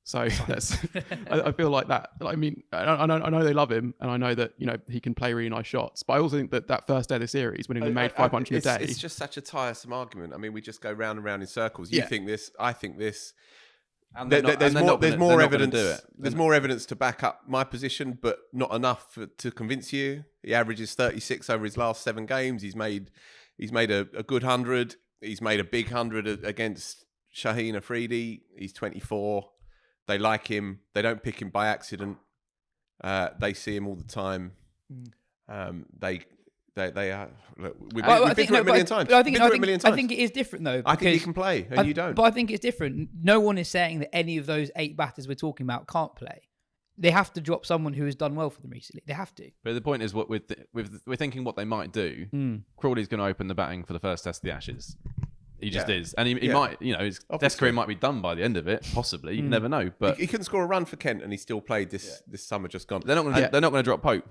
So that's, I feel like that. I mean, I know they love him, and I know that he can play really nice shots. But I also think that first day of the series, when he made 500 a day, it's just such a tiresome argument. I mean, we just go round and round in circles. You think this, I think this. And There's more evidence. Do it. There's more evidence to back up my position, but not enough to convince you. He averages 36 over his last 7 games. He's made a good 100. He's made a big 100 against Shaheen Afridi. He's 24. They like him. They don't pick him by accident. They see him all the time. They are. Look, we've been through it a million times. I think it is different though. I think he can play, and you don't. But I think it's different. No one is saying that any of those 8 batters we're talking about can't play. They have to drop someone who has done well for them recently. They have to. But the point is, what we're thinking what they might do. Crawley's going to open the batting for the first Test of the Ashes. He just is, and he might, his Test career might be done by the end of it. Possibly, you never know. But he couldn't score a run for Kent, and he still played this summer just gone. They're not going to drop Pope.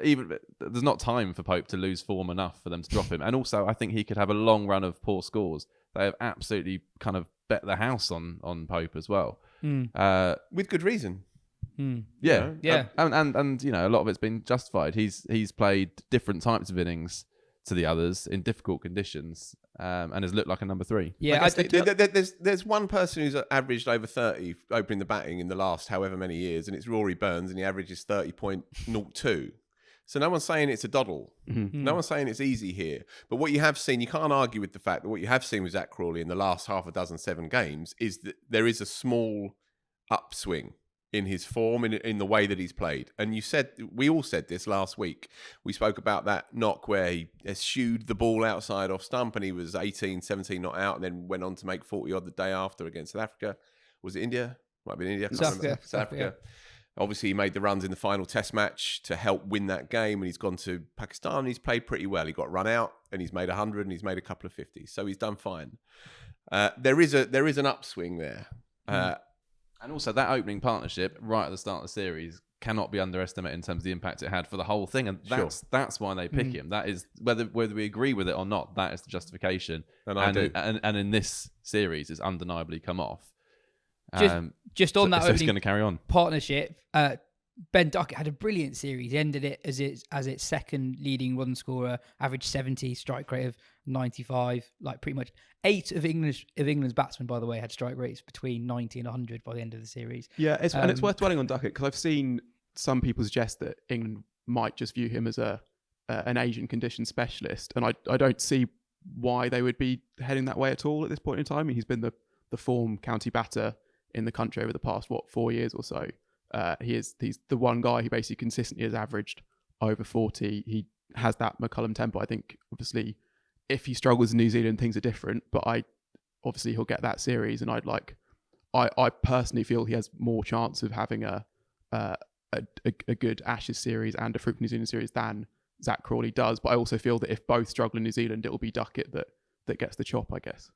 Even there's not time for Pope to lose form enough for them to drop him. And also, I think he could have a long run of poor scores. They have absolutely kind of bet the house on Pope as well, with good reason. Yeah. And a lot of it's been justified. He's played different types of innings to the others in difficult conditions, and has looked like a number 3. Yeah, there's one person who's averaged over 30 opening the batting in the last however many years, and it's Rory Burns, and he averages 30.02. So no one's saying it's a doddle. No one's saying it's easy here. But what you have seen, you can't argue with the fact that what you have seen with Zach Crawley in the last half a dozen 7 games is that there is a small upswing in his form, in the way that he's played. And we all said this last week. We spoke about that knock where he eschewed the ball outside off stump, and he was 18, 17 not out, and then went on to make 40 odd the day after against South Africa. Was it India? Might have been India. South Africa. Obviously, he made the runs in the final Test match to help win that game, and he's gone to Pakistan and he's played pretty well. He got run out, and he's made 100, and he's made a couple of 50s. So he's done fine. There is an upswing there. And also that opening partnership right at the start of the series cannot be underestimated in terms of the impact it had for the whole thing. And that's why they pick him. That is, whether we agree with it or not, that is the justification. And in this series, it's undeniably come off. Just on that so it's going to carry on. Partnership, Ben Duckett had a brilliant series. He ended it as its second leading run scorer, averaged 70, strike rate of 95. Like pretty much 8 of England's batsmen, by the way, had strike rates between 90 and 100 by the end of the series. Yeah, and it's worth dwelling on Duckett because I've seen some people suggest that England might just view him as a an Asian condition specialist, and I don't see why they would be heading that way at all at this point in time. I mean, he's been the form county batter in the country over the past 4 years or so. He's the one guy who basically consistently has averaged over 40. He has that McCullum tempo. I think obviously if he struggles in New Zealand, things are different, but obviously he'll get that series, and I personally feel he has more chance of having a good Ashes series and a fruitful New Zealand series than Zach Crawley does. But I also feel that if both struggle in New Zealand, it will be Duckett that gets the chop, I guess.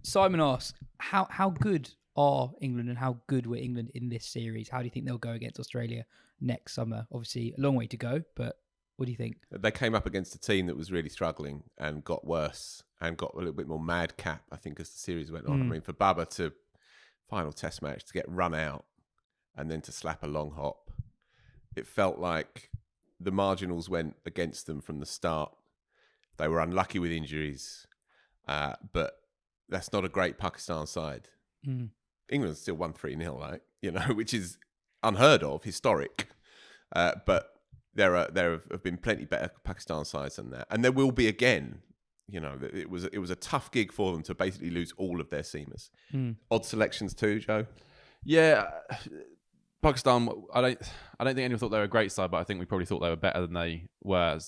Simon asks, how good are England and how good were England in this series? How do you think they'll go against Australia next summer? Obviously, a long way to go, but what do you think? They came up against a team that was really struggling and got worse and got a little bit more madcap, I think, as the series went on. I mean, for Gabba to final test match to get run out and then to slap a long hop, it felt like the marginals went against them from the start. They were unlucky with injuries, but that's not a great Pakistan side. England still won 3-0, right? Which is unheard of, historic. But there have been plenty better Pakistan sides than that, and there will be again. It was a tough gig for them to basically lose all of their seamers. Odd selections too, Joe. Yeah, Pakistan. I don't think anyone thought they were a great side, but I think we probably thought they were better than they were.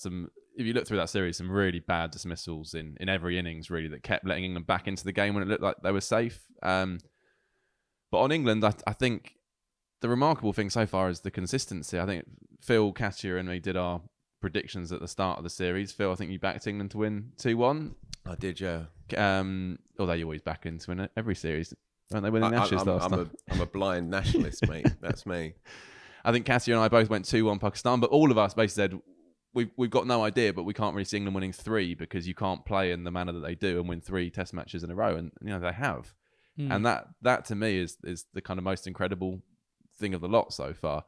If you look through that series, some really bad dismissals in every innings, really, that kept letting England back into the game when it looked like they were safe. But on England, I think the remarkable thing so far is the consistency. I think Phil, Katia and me did our predictions at the start of the series. Phil, I think you backed England to win 2-1. I did, yeah. Although you always back in to win every series. Aren't they winning Ashes last time? I'm a blind nationalist, mate. That's me. I think Katia and I both went 2-1 Pakistan, but all of us basically said we've got no idea, but we can't really see England winning 3 because you can't play in the manner that they do and win 3 test matches in a row, and they have. And that to me is the kind of most incredible thing of the lot so far.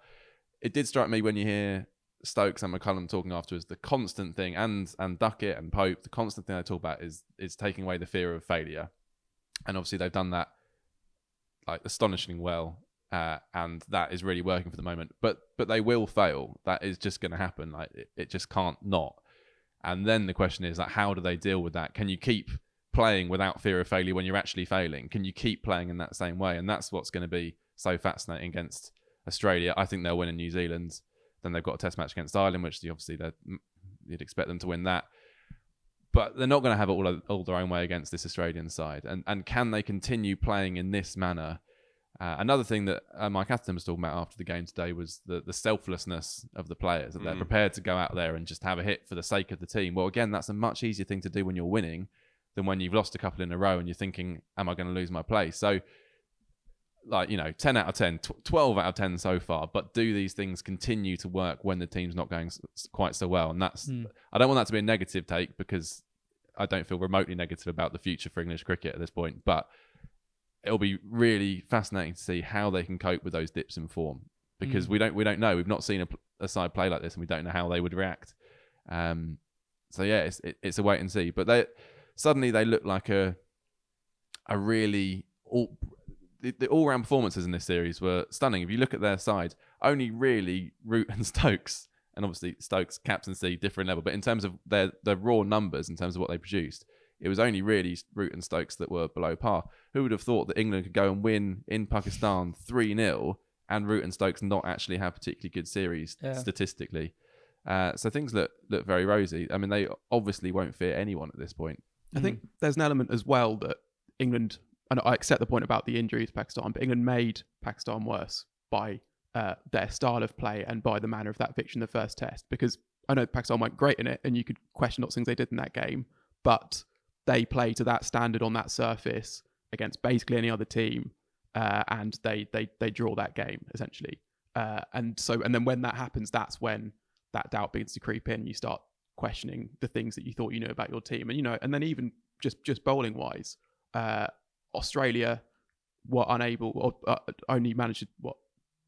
It did strike me when you hear Stokes and McCullum talking afterwards, the constant thing, and Duckett and Pope, the constant thing they talk about is taking away the fear of failure. And obviously they've done that astonishingly well, and that is really working for the moment. But they will fail. That is just going to happen. It just can't not. And then the question is how do they deal with that? Can you keep playing without fear of failure when you're actually failing? Can you keep playing in that same way? And that's what's going to be so fascinating against Australia. I think they'll win in New Zealand. Then they've got a test match against Ireland, which obviously you'd expect them to win that. But they're not going to have it all their own way against this Australian side. And can they continue playing in this manner? Another thing that Mike Atherton was talking about after the game today was the selflessness of the players, that they're prepared to go out there and just have a hit for the sake of the team. Well, again, that's a much easier thing to do when you're winning than when you've lost a couple in a row and you're thinking, am I going to lose my place? So, 10 out of 10, 12 out of 10 so far, but do these things continue to work when the team's not going quite so well? And that's, I don't want that to be a negative take because I don't feel remotely negative about the future for English cricket at this point, but it'll be really fascinating to see how they can cope with those dips in form because we don't know. We've not seen a side play like this and we don't know how they would react. So yeah, it's a wait and see, but suddenly they look like a really the all-round performances in this series were stunning. If you look at their side, only really Root and Stokes, and obviously Stokes' captaincy, different level, but in terms of their raw numbers, in terms of what they produced, it was only really Root and Stokes that were below par. Who would have thought that England could go and win in Pakistan 3-0 and Root and Stokes not actually have particularly good series statistically? So things look very rosy. I mean, they obviously won't fear anyone at this point. I think there's an element as well that England, and I accept the point about the injury to Pakistan, but England made Pakistan worse by their style of play and by the manner of that victory in the first test. Because I know Pakistan went great in it, and you could question lots of things they did in that game, but they play to that standard on that surface against basically any other team, and they draw that game essentially. And then when that happens, that's when that doubt begins to creep in. You start questioning the things that you thought you knew about your team, and then even just bowling wise. Australia were unable or only managed to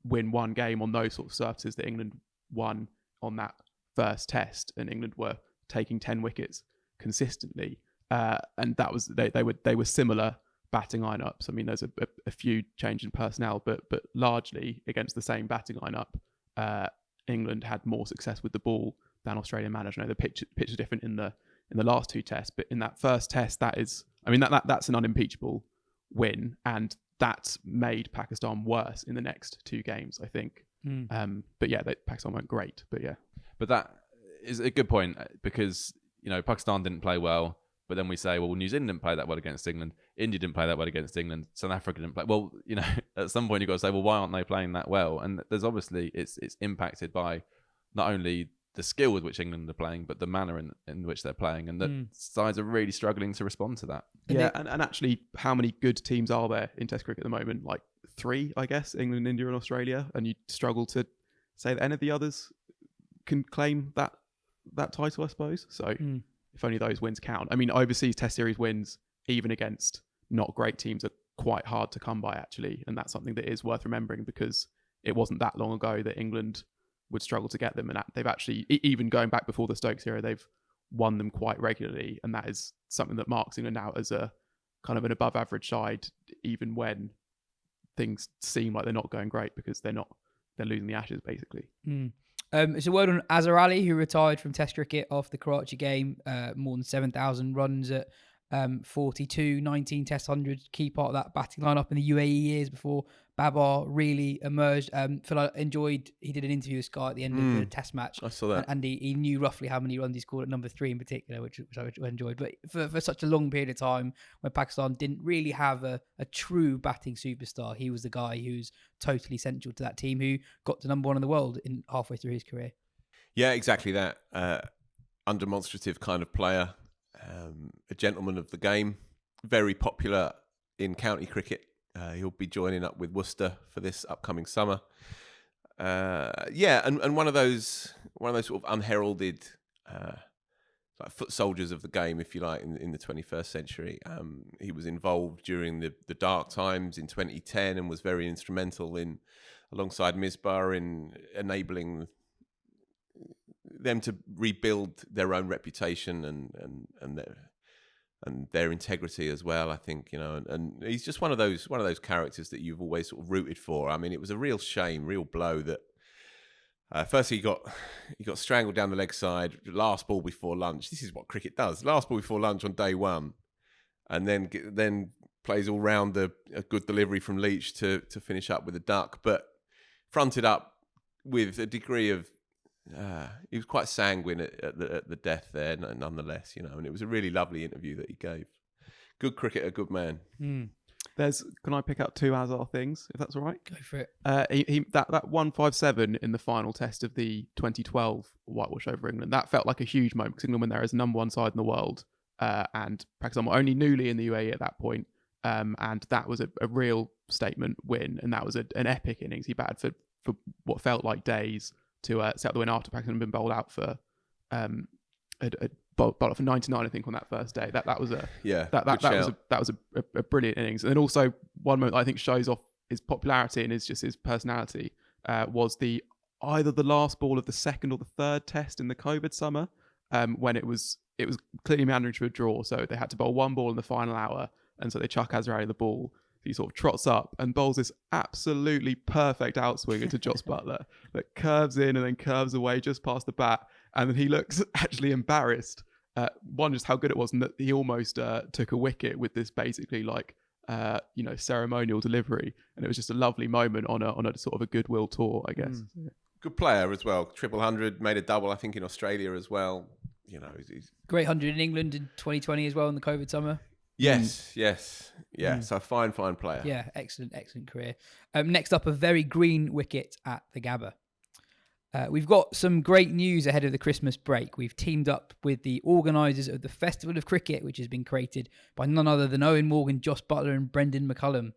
win one game on those sort of surfaces that England won on that first test, and England were taking 10 wickets consistently, and that was they were similar batting lineups. I mean, there's a few changes in personnel, but largely against the same batting lineup, England had more success with the ball than Australia managed. I know the pitch is different in the last two tests, but in that first test, that's an unimpeachable win, and that made Pakistan worse in the next two games, I think. But yeah, Pakistan weren't great, but yeah. But that is a good point, because Pakistan didn't play well, but then we say, well, New Zealand didn't play that well against England, India didn't play that well against England, South Africa didn't play well. At some point you've got to say, well, why aren't they playing that well? And there's obviously it's impacted by not only the skill with which England are playing, but the manner in which they're playing, and the sides are really struggling to respond to that. Yeah, and actually, how many good teams are there in Test cricket at the moment? Like 3, I guess, England, India and Australia, and you struggle to say that any of the others can claim that title, I suppose. So if only those wins count. I mean, overseas Test series wins, even against not great teams, are quite hard to come by, actually, and that's something that is worth remembering, because it wasn't that long ago that England would struggle to get them, and they've actually, even going back before the Stokes era, they've won them quite regularly, and that is something that marks England out as a kind of an above average side, even when things seem like they're not going great, because they're losing the Ashes, basically. It's a word on Azhar Ali, who retired from Test cricket off the Karachi game, more than 7,000 runs at 42, 19 Test 100s, key part of that batting lineup in the UAE years before Babar really emerged. Phil, I enjoyed, he did an interview with Sky at the end of the Test match. I saw that. And he knew roughly how many runs he scored at number 3 in particular, which I enjoyed. But for such a long period of time, when Pakistan didn't really have a true batting superstar, he was the guy who's totally central to that team, who got to number 1 in the world in halfway through his career. Yeah, exactly that. Undemonstrative kind of player, a gentleman of the game, very popular in county cricket. He'll be joining up with Worcester for this upcoming summer. And one of those sort of unheralded like foot soldiers of the game, if you like, in the 21st century. He was involved during the dark times in 2010 and was very instrumental alongside Misbah in enabling them to rebuild their own reputation and their integrity as well, I think, and he's just one of those characters that you've always sort of rooted for. I mean, it was a real shame, real blow that first he got strangled down the leg side, last ball before lunch. This is what cricket does. Last ball before lunch on day one, and then plays all round a good delivery from Leach to finish up with a duck, but fronted up with a degree of he was quite sanguine at the death there, nonetheless, and it was a really lovely interview that he gave. Good cricketer, good man. Can I pick out 2 Azhar things, if that's all right? Go for it. That 157 in the final test of the 2012 whitewash over England, that felt like a huge moment, because England went there as number 1 side in the world, and Pakistan were only newly in the UAE at that point, and that was a real statement win, and that was an epic innings. He batted for what felt like days to set up the win after Pakistan had been bowled out for bowled out for 99, I think, on that first day. That was a brilliant innings. And then also one moment I think shows off his popularity and his personality was either the last ball of the second or the third test in the COVID summer, when it was clearly meandering to a draw, so they had to bowl 1 ball in the final hour, and so they chuck Azhar Ali the ball. He sort of trots up and bowls this absolutely perfect outswinger to Jos Buttler that curves in and then curves away just past the bat. And then he looks actually embarrassed. One, just how good it was, and that he almost took a wicket with this basically ceremonial delivery. And it was just a lovely moment on a sort of a goodwill tour, I guess. Yeah. Good player as well. 100, made a double, I think, in Australia as well. He's great 100 in England in 2020 as well in the COVID summer. Yes. Yeah, so fine player. Yeah, excellent career. Next up, a very green wicket at the Gabba. We've got some great news ahead of the Christmas break. We've teamed up with the organisers of the Festival of Cricket, which has been created by none other than Owen Morgan, Jos Buttler and Brendan McCullum.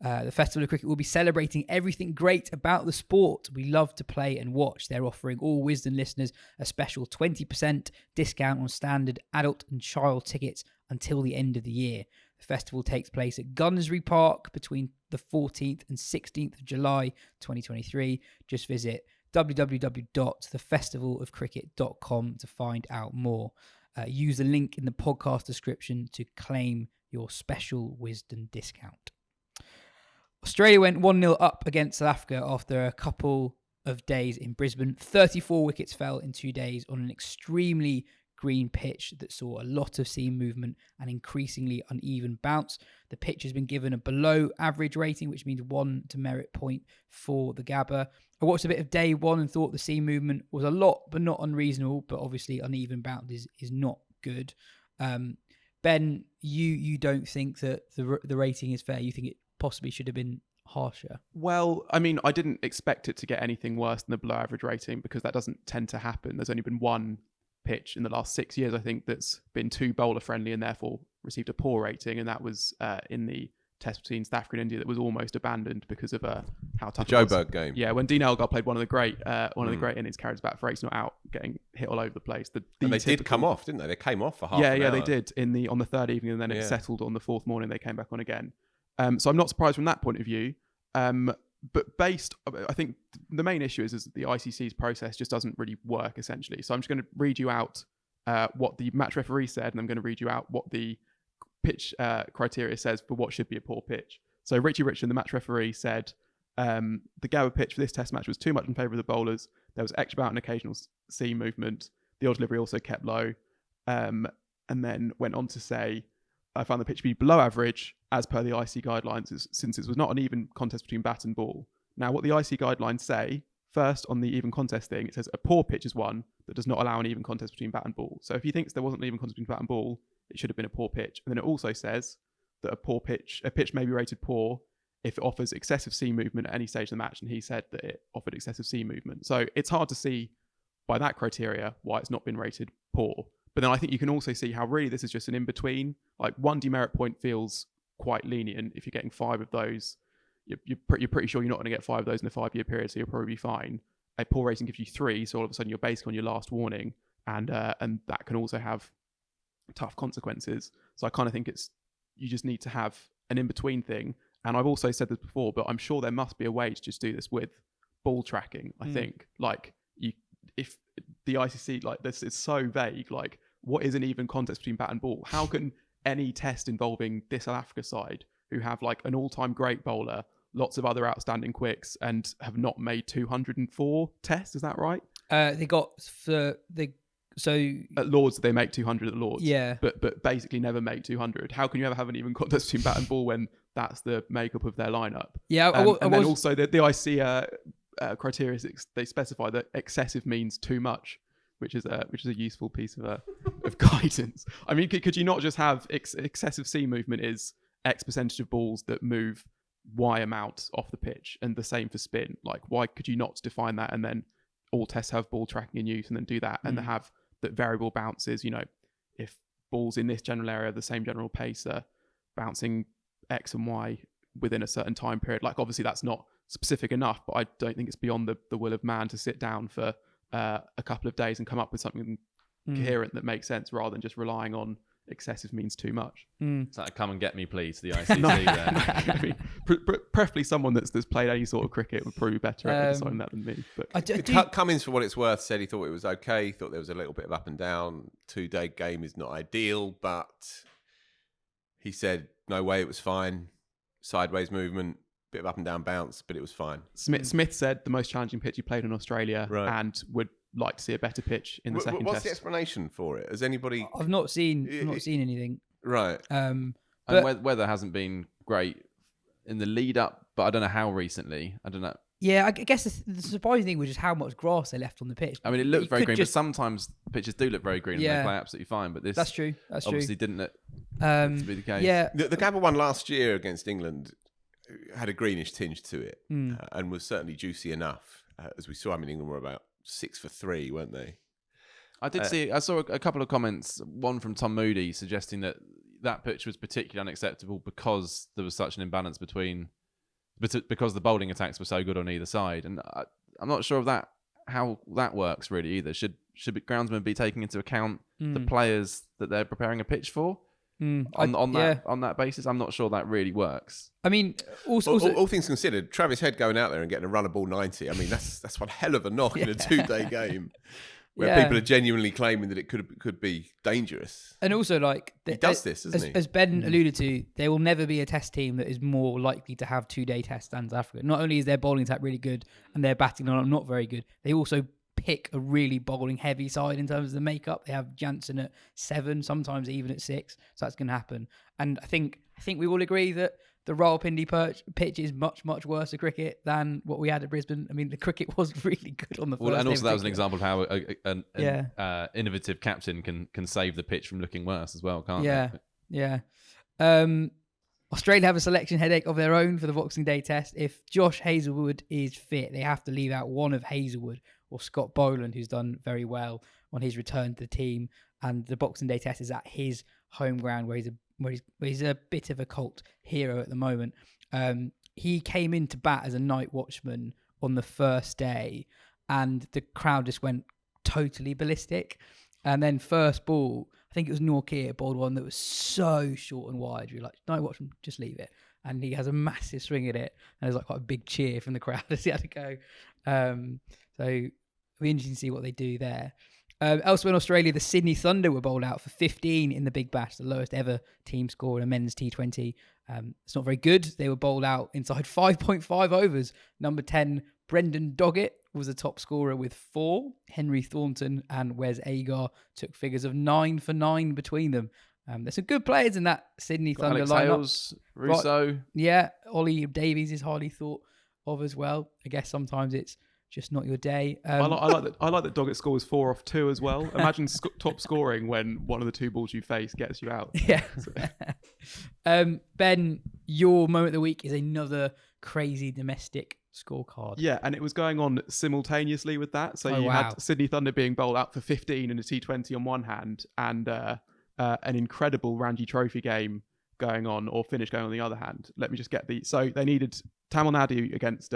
The Festival of Cricket will be celebrating everything great about the sport we love to play and watch. They're offering all Wisden listeners a special 20% discount on standard adult and child tickets until the end of the year. The festival takes place at Gunnersbury Park between the 14th and 16th of July 2023. Just visit www.thefestivalofcricket.com to find out more. Use the link in the podcast description to claim your special Wisden discount. Australia went 1-0 up against South Africa after a couple of days in Brisbane. 34 wickets fell in 2 days on an extremely green pitch that saw a lot of seam movement and increasingly uneven bounce. The pitch has been given a below average rating, which means 1 demerit point for the Gabba. I watched a bit of day one and thought the seam movement was a lot, but not unreasonable. But obviously, uneven bounce is not good. Ben, you don't think that the rating is fair? You think it possibly should have been harsher? Well, I mean, I didn't expect it to get anything worse than the below average rating because that doesn't tend to happen. There's only been one pitch in the last 6 years, I think, that's been too bowler friendly and therefore received a poor rating, and that was in the test between South Africa and India that was almost abandoned because of how tough the it was. Joburg game. Yeah, when Dean Elgar played one of the great innings, carried his bat for 8 not out, getting hit all over the place. And they did come off, didn't they? They came off for half. Yeah, an hour. they did on the third evening, and then it settled on the fourth morning. They came back on again. So I'm not surprised from that point of view. But I think the main issue is that the ICC's process just doesn't really work, essentially. So I'm just going to read you out what the match referee said, and I'm going to read you out what the pitch criteria says for what should be a poor pitch. So Richie Richard, the match referee, said the Gabba pitch for this test match was too much in favour of the bowlers. There was extra bout and occasional seam movement. The odd delivery also kept low. And then went on to say, I found the pitch to be below average as per the IC guidelines, since it was not an even contest between bat and ball. Now, what the IC guidelines say, first on the even contest thing, it says a poor pitch is one that does not allow an even contest between bat and ball. So if he thinks there wasn't an even contest between bat and ball, it should have been a poor pitch. And then it also says that a pitch may be rated poor if it offers excessive seam movement at any stage of the match. And he said that it offered excessive seam movement. So it's hard to see by that criteria why it's not been rated poor. But then I think you can also see how really this is just an in-between. Like 1 demerit point feels quite lenient. If you're getting 5 of those, you're pretty sure you're not going to get 5 of those in a 5-year period, so you'll probably be fine. A poor rating gives you 3, so all of a sudden you're basically on your last warning, and that can also have tough consequences. So I kind of think you just need to have an in-between thing. And I've also said this before, but I'm sure there must be a way to just do this with ball tracking. I think if the ICC like this is so vague, like what is an even contest between bat and ball? How can any test involving this South Africa side, who have like an all-time great bowler, lots of other outstanding quicks, and have not made 204 tests? Is that right? They got at Lords they make 200 at Lords. Yeah, but basically never make 200. How can you ever have an even contest between bat and ball when that's the makeup of their lineup? Yeah, then also the IC criteria, they specify that excessive means too much, which is a useful piece of guidance. I mean, could you not just have excessive seam movement is X percentage of balls that move Y amount off the pitch, and the same for spin? Like, why could you not define that and then all tests have ball tracking in use and then do that and have that variable bounces? If balls in this general area, the same general pace are bouncing X and Y within a certain time period. Like, obviously that's not specific enough, but I don't think it's beyond the will of man to sit down for a couple of days and come up with something coherent that makes sense, rather than just relying on excessive means too much. It's like, come and get me, please, the ICC. Then. I mean, preferably someone that's played any sort of cricket would probably be better at deciding that than me. But Cummins, for what it's worth, said he thought it was okay. He thought there was a little bit of up and down. 2-day game is not ideal, but he said no way, it was fine. Sideways movement, bit of up and down bounce, but it was fine. Smith said the most challenging pitch he played in Australia, and would like to see a better pitch in the second test. What's the explanation for it? Has anybody? I've not seen anything. Right. And weather hasn't been great in the lead up, but I don't know how recently. I don't know. Yeah, I guess the surprising thing was just how much grass they left on the pitch. I mean, it looked very green, but sometimes pitches do look very green and they play absolutely fine. But this that's true. Obviously didn't look to be the case. Yeah, the Gabba one last year against England had a greenish tinge to it, and was certainly juicy enough, as we saw. I mean, England were about 6 for 3, weren't they? I saw a couple of comments, one from Tom Moody, suggesting that pitch was particularly unacceptable because there was such an imbalance because the bowling attacks were so good on either side. And I'm not sure of how that works really either. Should groundsmen be taking into account the players that they're preparing a pitch for? On that basis, I'm not sure that really works. I mean, also all things considered, Travis Head going out there and getting a run of ball 90. I mean, that's one hell of a knock in a 2-day game. where people are genuinely claiming that it could be dangerous. And also, like, he does this, doesn't he? As Ben alluded to, there will never be a test team that is more likely to have 2-day tests than South Africa. Not only is their bowling attack really good and their batting not very good, they also pick a really bowling heavy side in terms of the makeup. They have Jansen at 7, sometimes even at 6. So that's going to happen. And I think we all agree that the Rawalpindi pitch is much, much worse at cricket than what we had at Brisbane. I mean, the cricket was really good on the first day. And also that was an particular. example of how an innovative captain can save the pitch from looking worse as well, can't they? Yeah. Australia have a selection headache of their own for the Boxing Day test. If Josh Hazlewood is fit, they have to leave out one of Hazlewood or Scott Boland, who's done very well on his return to the team. And the Boxing Day test is at his home ground where he's a bit of a cult hero at the moment. He came in to bat as a night watchman on the first day, and the crowd just went totally ballistic. And then first ball, I think it was Norkir bowled one that was so short and wide. You're like, night watchman, just leave it. And he has a massive swing at it, and there's like quite a big cheer from the crowd as he had to go. So it'll be interesting to see what they do there. Elsewhere in Australia, the Sydney Thunder were bowled out for 15 in the Big Bash, the lowest ever team score in a men's T20. It's not very good. They were bowled out inside 5.5 overs. Number 10, Brendan Doggett, was the top scorer with 4. Henry Thornton and Wes Agar took figures of 9 for 9 between them. There's some good players in that Sydney Thunder Alex lineup. Hales, Russo. Yeah, Ollie Davies is hardly thought of as well. I guess sometimes it's just not your day. I like that Doggett scores 4 off 2 as well. Imagine top scoring when one of the 2 balls you face gets you out. Yeah. Ben, your moment of the week is another crazy domestic scorecard. Yeah, and it was going on simultaneously with that. So you had Sydney Thunder being bowled out for 15 in a T20 on one hand, and an incredible Ranji Trophy game going on, or finish going on the other hand. Let me just get so they needed Tamil Nadu against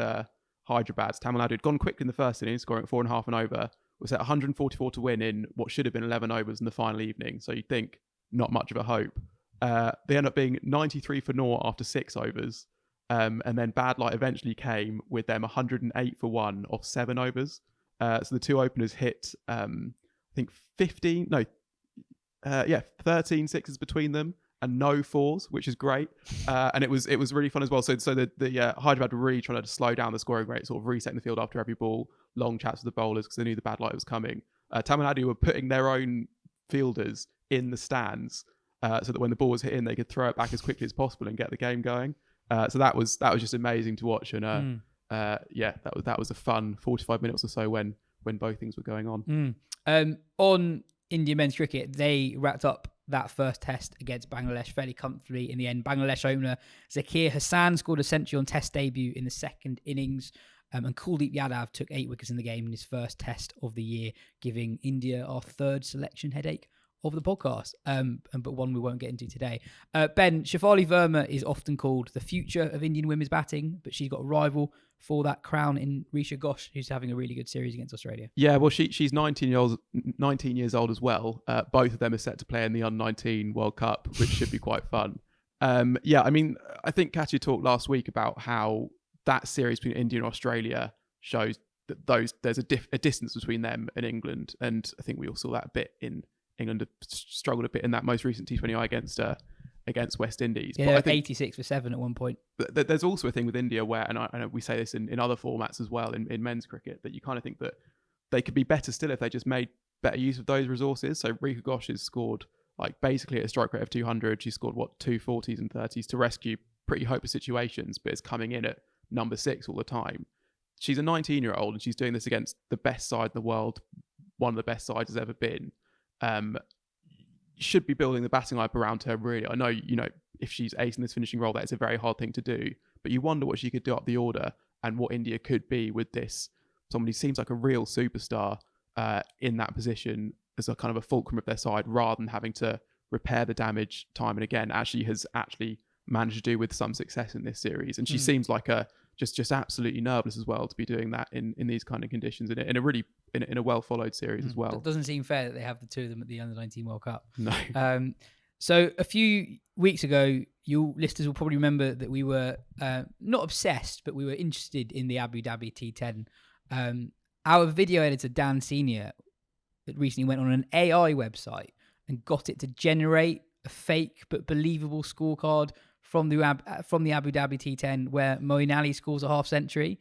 Hyderabad. Tamil Nadu had gone quick in the first inning, scoring at 4.5 and over. Was at 144 to win in what should have been 11 overs in the final evening. So you'd think not much of a hope. They end up being 93 for naught after 6 overs. And then bad light eventually came with them 108 for 1 off 7 overs. So the 2 openers hit, I think 13 sixes between them and no 4s, which is great. And it was really fun as well. So the Hyderabad were really trying to slow down the scoring rate, sort of resetting the field after every ball, long chats with the bowlers because they knew the bad light was coming. Tamil Nadu were putting their own fielders in the stands so that when the ball was hit in, they could throw it back as quickly as possible and get the game going. So that was just amazing to watch. And that was a fun 45 minutes or so when both things were going on. On India men's cricket, they wrapped up that first test against Bangladesh fairly comfortably in the end. Bangladesh opener Zakir Hassan scored a century on test debut in the second innings, and Kuldeep Yadav took 8 wickets in the game in his first test of the year, giving India our 3rd selection headache of the podcast, but one we won't get into today. Ben, Shafali Verma is often called the future of Indian women's batting, but she's got a rival for that crown in Risha Ghosh, who's having a really good series against Australia. Yeah, well, she's 19 years old as well. Both of them are set to play in the Under-19 World Cup, which should be quite fun. I mean, I think Katya talked last week about how that series between India and Australia shows that there's a distance between them and England, and I think we all saw that a bit in England struggled a bit in that most recent T20I against West Indies. Yeah, but I think 86 for 7 at one point. There's also a thing with India where, and I know we say this in other formats as well in men's cricket, that you kind of think that they could be better still if they just made better use of those resources. So Risha Ghosh has scored like basically at a strike rate of 200. She scored 2 40s and 30s to rescue pretty hopeless situations, but it's coming in at number 6 all the time. She's a 19-year-old and she's doing this against the best side in the world, one of the best sides has ever been. Should be building the batting lineup around her, really. I know, if she's acing this finishing role, that is a very hard thing to do, but you wonder what she could do up the order and what India could be with this. Somebody seems like a real superstar in that position as a kind of a fulcrum of their side, rather than having to repair the damage time and again, as she has actually managed to do with some success in this series. And she seems like just absolutely nervous as well to be doing that in these kind of conditions in a really in a well followed series as well. It doesn't seem fair that they have the 2 of them at the Under-19 World Cup. No. So a few weeks ago, you listeners will probably remember that we were not obsessed, but we were interested in the Abu Dhabi T10. Our video editor Dan Senior that recently went on an AI website and got it to generate a fake but believable scorecard from the Abu Dhabi T10 where Moeen Ali scores a half century.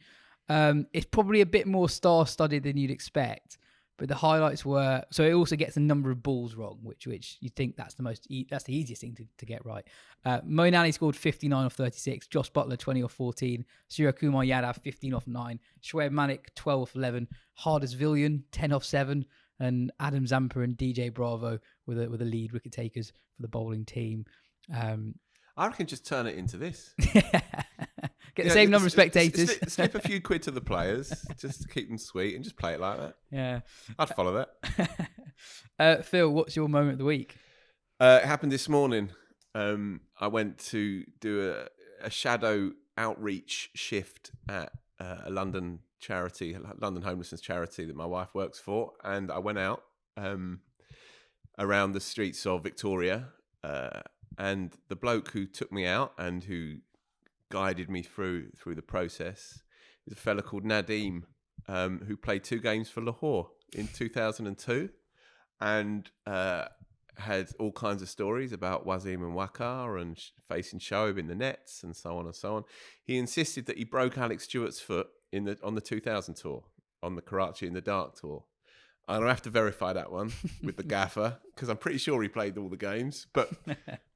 It's probably a bit more star-studded than you'd expect, but the highlights were... So it also gets a number of balls wrong, which you think that's the easiest thing to get right. Moeen Ali scored 59 off 36, Josh Buttler 20 off 14, Surya Kumar Yadav 15 off 9, Shoaib Malik 12 off 11, Hardus Villian 10 off 7, and Adam Zampa and DJ Bravo were the lead wicket takers for the bowling team. I reckon just turn it into this. Get the same number of spectators. Slip a few quid to the players just to keep them sweet and just play it like that. Yeah. I'd follow that. Phil, what's your moment of the week? It happened this morning. I went to do a shadow outreach shift at a London charity, a London homelessness charity that my wife works for. And I went out around the streets of Victoria and the bloke who took me out and who guided me through the process is a fella called Nadeem, who played 2 games for Lahore in 2002 and had all kinds of stories about Wasim and Waqar and facing Shoaib in the nets and so on and so on. He insisted that he broke Alex Stewart's foot on the 2000 tour, on the Karachi in the Dark tour. I'm going to have to verify that one with the gaffer because I'm pretty sure he played all the games, but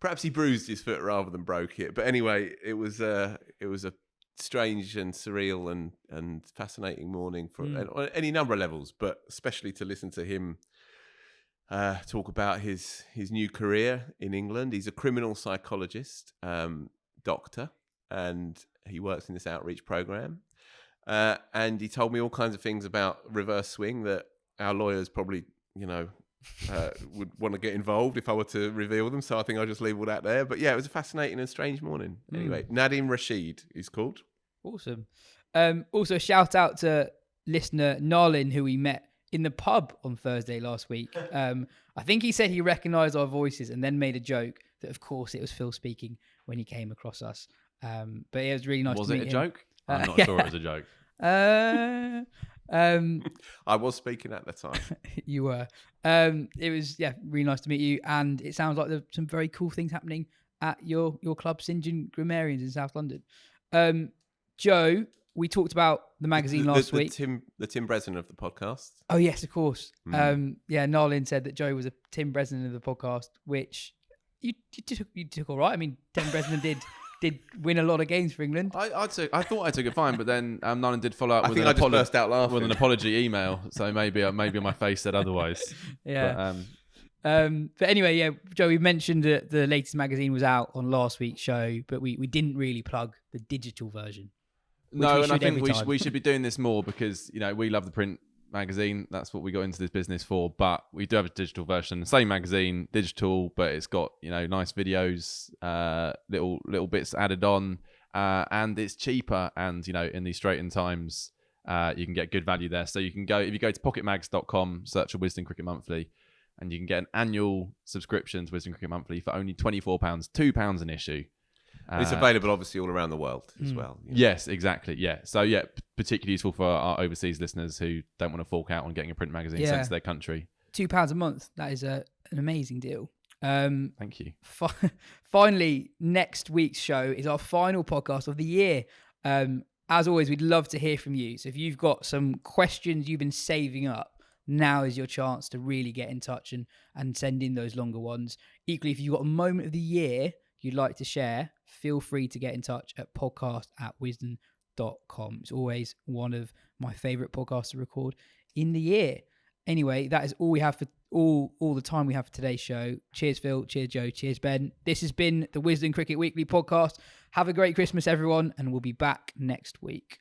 perhaps he bruised his foot rather than broke it. But anyway, it was a strange and surreal and fascinating morning on any number of levels, but especially to listen to him talk about his new career in England. He's a criminal psychologist, doctor, and he works in this outreach program. And he told me all kinds of things about reverse swing that our lawyers probably, would want to get involved if I were to reveal them. So I think I'll just leave all that there. But yeah, it was a fascinating and strange morning. Anyway, Nadeem Rashid is called. Awesome. Also, shout out to listener Narlin, who we met in the pub on Thursday last week. I think he said he recognised our voices and then made a joke that, of course, it was Phil speaking when he came across us. But it was really nice to meet him. Was it a joke? I'm not sure it was a joke. I was speaking at the time. You were. It was really nice to meet you, and it sounds like there's some very cool things happening at your club, St John Grammarians in South London. Joe, we talked about the magazine last week. The Tim Bresnan of the podcast. Oh yes, of course. Narlin said that Joe was a Tim Bresnan of the podcast, which you took all right. I mean, Tim Bresnan did win a lot of games for England. I thought I took it fine, but then Nolan did follow up with I just burst out laughing with an apology email. So maybe my face said otherwise. Yeah. But anyway, Joe, we mentioned that the latest magazine was out on last week's show, but we didn't really plug the digital version. No, and I think we should be doing this more because we love the print magazine. That's what we got into this business for. But we do have a digital version, same magazine, digital, but it's got nice videos, little bits added on, and it's cheaper. And in these straitened times, you can get good value there. So you can go if you go to pocketmags.com, search for Wisden Cricket Monthly, and you can get an annual subscription to Wisden Cricket Monthly for only £24, £2 an issue. It's available obviously all around the world as well. Yes, exactly. Yeah. So particularly useful for our overseas listeners who don't want to fork out on getting a print magazine sent to their country. £2 a month. That is an amazing deal. Thank you. Finally, next week's show is our final podcast of the year. As always, we'd love to hear from you. So if you've got some questions you've been saving up, now is your chance to really get in touch and send in those longer ones. Equally, if you've got a moment of the year you'd like to share, feel free to get in touch at podcast@wisden.com. It's always one of my favourite podcasts to record in the year. Anyway, that is all we have for all the time we have for today's show. Cheers, Phil. Cheers, Joe. Cheers, Ben. This has been the Wisden Cricket Weekly Podcast. Have a great Christmas, everyone, and we'll be back next week.